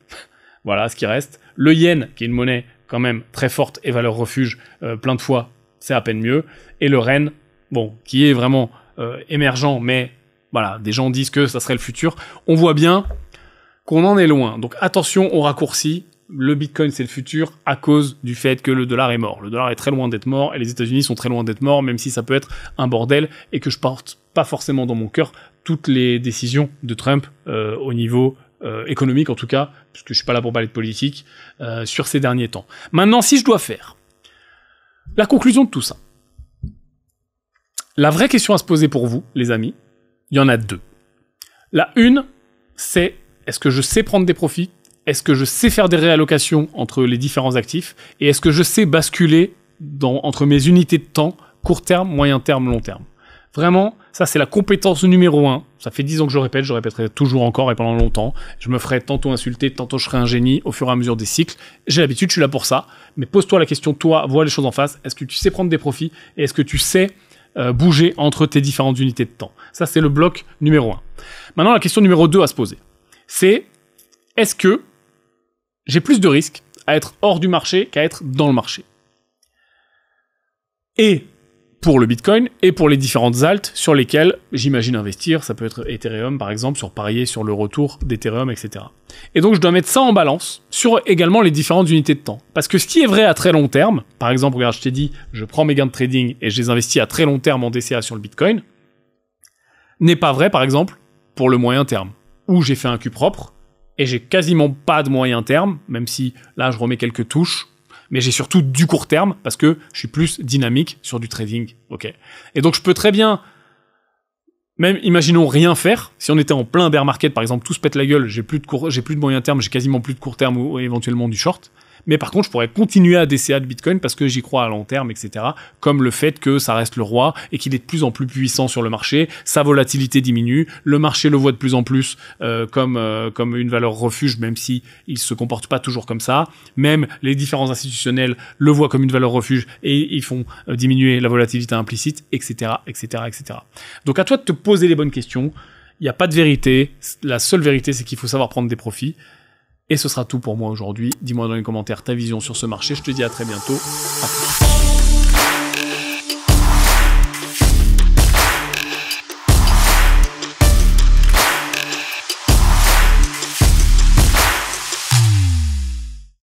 Speaker 1: voilà ce qui reste. Le yen, qui est une monnaie quand même très forte et valeur refuge, plein de fois, c'est à peine mieux. Et le ren, bon, qui est vraiment émergent, mais voilà, des gens disent que ça serait le futur. On voit bien qu'on en est loin. Donc attention aux raccourcis. Le Bitcoin, c'est le futur à cause du fait que le dollar est mort. Le dollar est très loin d'être mort et les États-Unis sont très loin d'être morts, même si ça peut être un bordel et que je porte pas forcément dans mon cœur toutes les décisions de Trump au niveau économique, en tout cas, puisque je suis pas là pour parler de politique, sur ces derniers temps. Maintenant, si je dois faire la conclusion de tout ça, la vraie question à se poser pour vous, les amis, il y en a deux. La une, c'est est-ce que je sais prendre des profits ? Est-ce que je sais faire des réallocations entre les différents actifs ? Et est-ce que je sais basculer entre mes unités de temps, court terme, moyen terme, long terme ? Vraiment, ça c'est la compétence numéro 1. Ça fait 10 ans que je répéterai toujours encore et pendant longtemps. Je me ferai tantôt insulter, tantôt je serai un génie au fur et à mesure des cycles. J'ai l'habitude, je suis là pour ça. Mais pose-toi la question, toi, vois les choses en face. Est-ce que tu sais prendre des profits ? Et est-ce que tu sais bouger entre tes différentes unités de temps ? Ça c'est le bloc numéro 1. Maintenant, la question numéro 2 à se poser, c'est est-ce que j'ai plus de risques à être hors du marché qu'à être dans le marché ? Et pour le Bitcoin et pour les différentes alts sur lesquelles j'imagine investir, ça peut être Ethereum par exemple, sur parier sur le retour d'Ethereum, etc. Et donc je dois mettre ça en balance sur également les différentes unités de temps. Parce que ce qui est vrai à très long terme, par exemple, regarde, je t'ai dit, je prends mes gains de trading et je les investis à très long terme en DCA sur le Bitcoin, n'est pas vrai par exemple pour le moyen terme, où j'ai fait un Q propre, et j'ai quasiment pas de moyen terme, même si là je remets quelques touches, mais j'ai surtout du court terme, parce que je suis plus dynamique sur du trading, ok. Et donc je peux très bien, même imaginons rien faire, si on était en plein bear market, par exemple, tout se pète la gueule, j'ai plus de moyen terme, j'ai quasiment plus de court terme ou éventuellement du short, mais par contre je pourrais continuer à DCA de Bitcoin parce que j'y crois à long terme, etc. Comme le fait que ça reste le roi et qu'il est de plus en plus puissant sur le marché, sa volatilité diminue, le marché le voit de plus en plus comme une valeur refuge, même si il se comporte pas toujours comme ça. Même les différents institutionnels le voient comme une valeur refuge et ils font diminuer la volatilité implicite, etc., etc., etc. Donc à toi de te poser les bonnes questions. Il n'y a pas de vérité. La seule vérité, c'est qu'il faut savoir prendre des profits. Et ce sera tout pour moi aujourd'hui. Dis-moi dans les commentaires ta vision sur ce marché. Je te dis à très bientôt. À plus.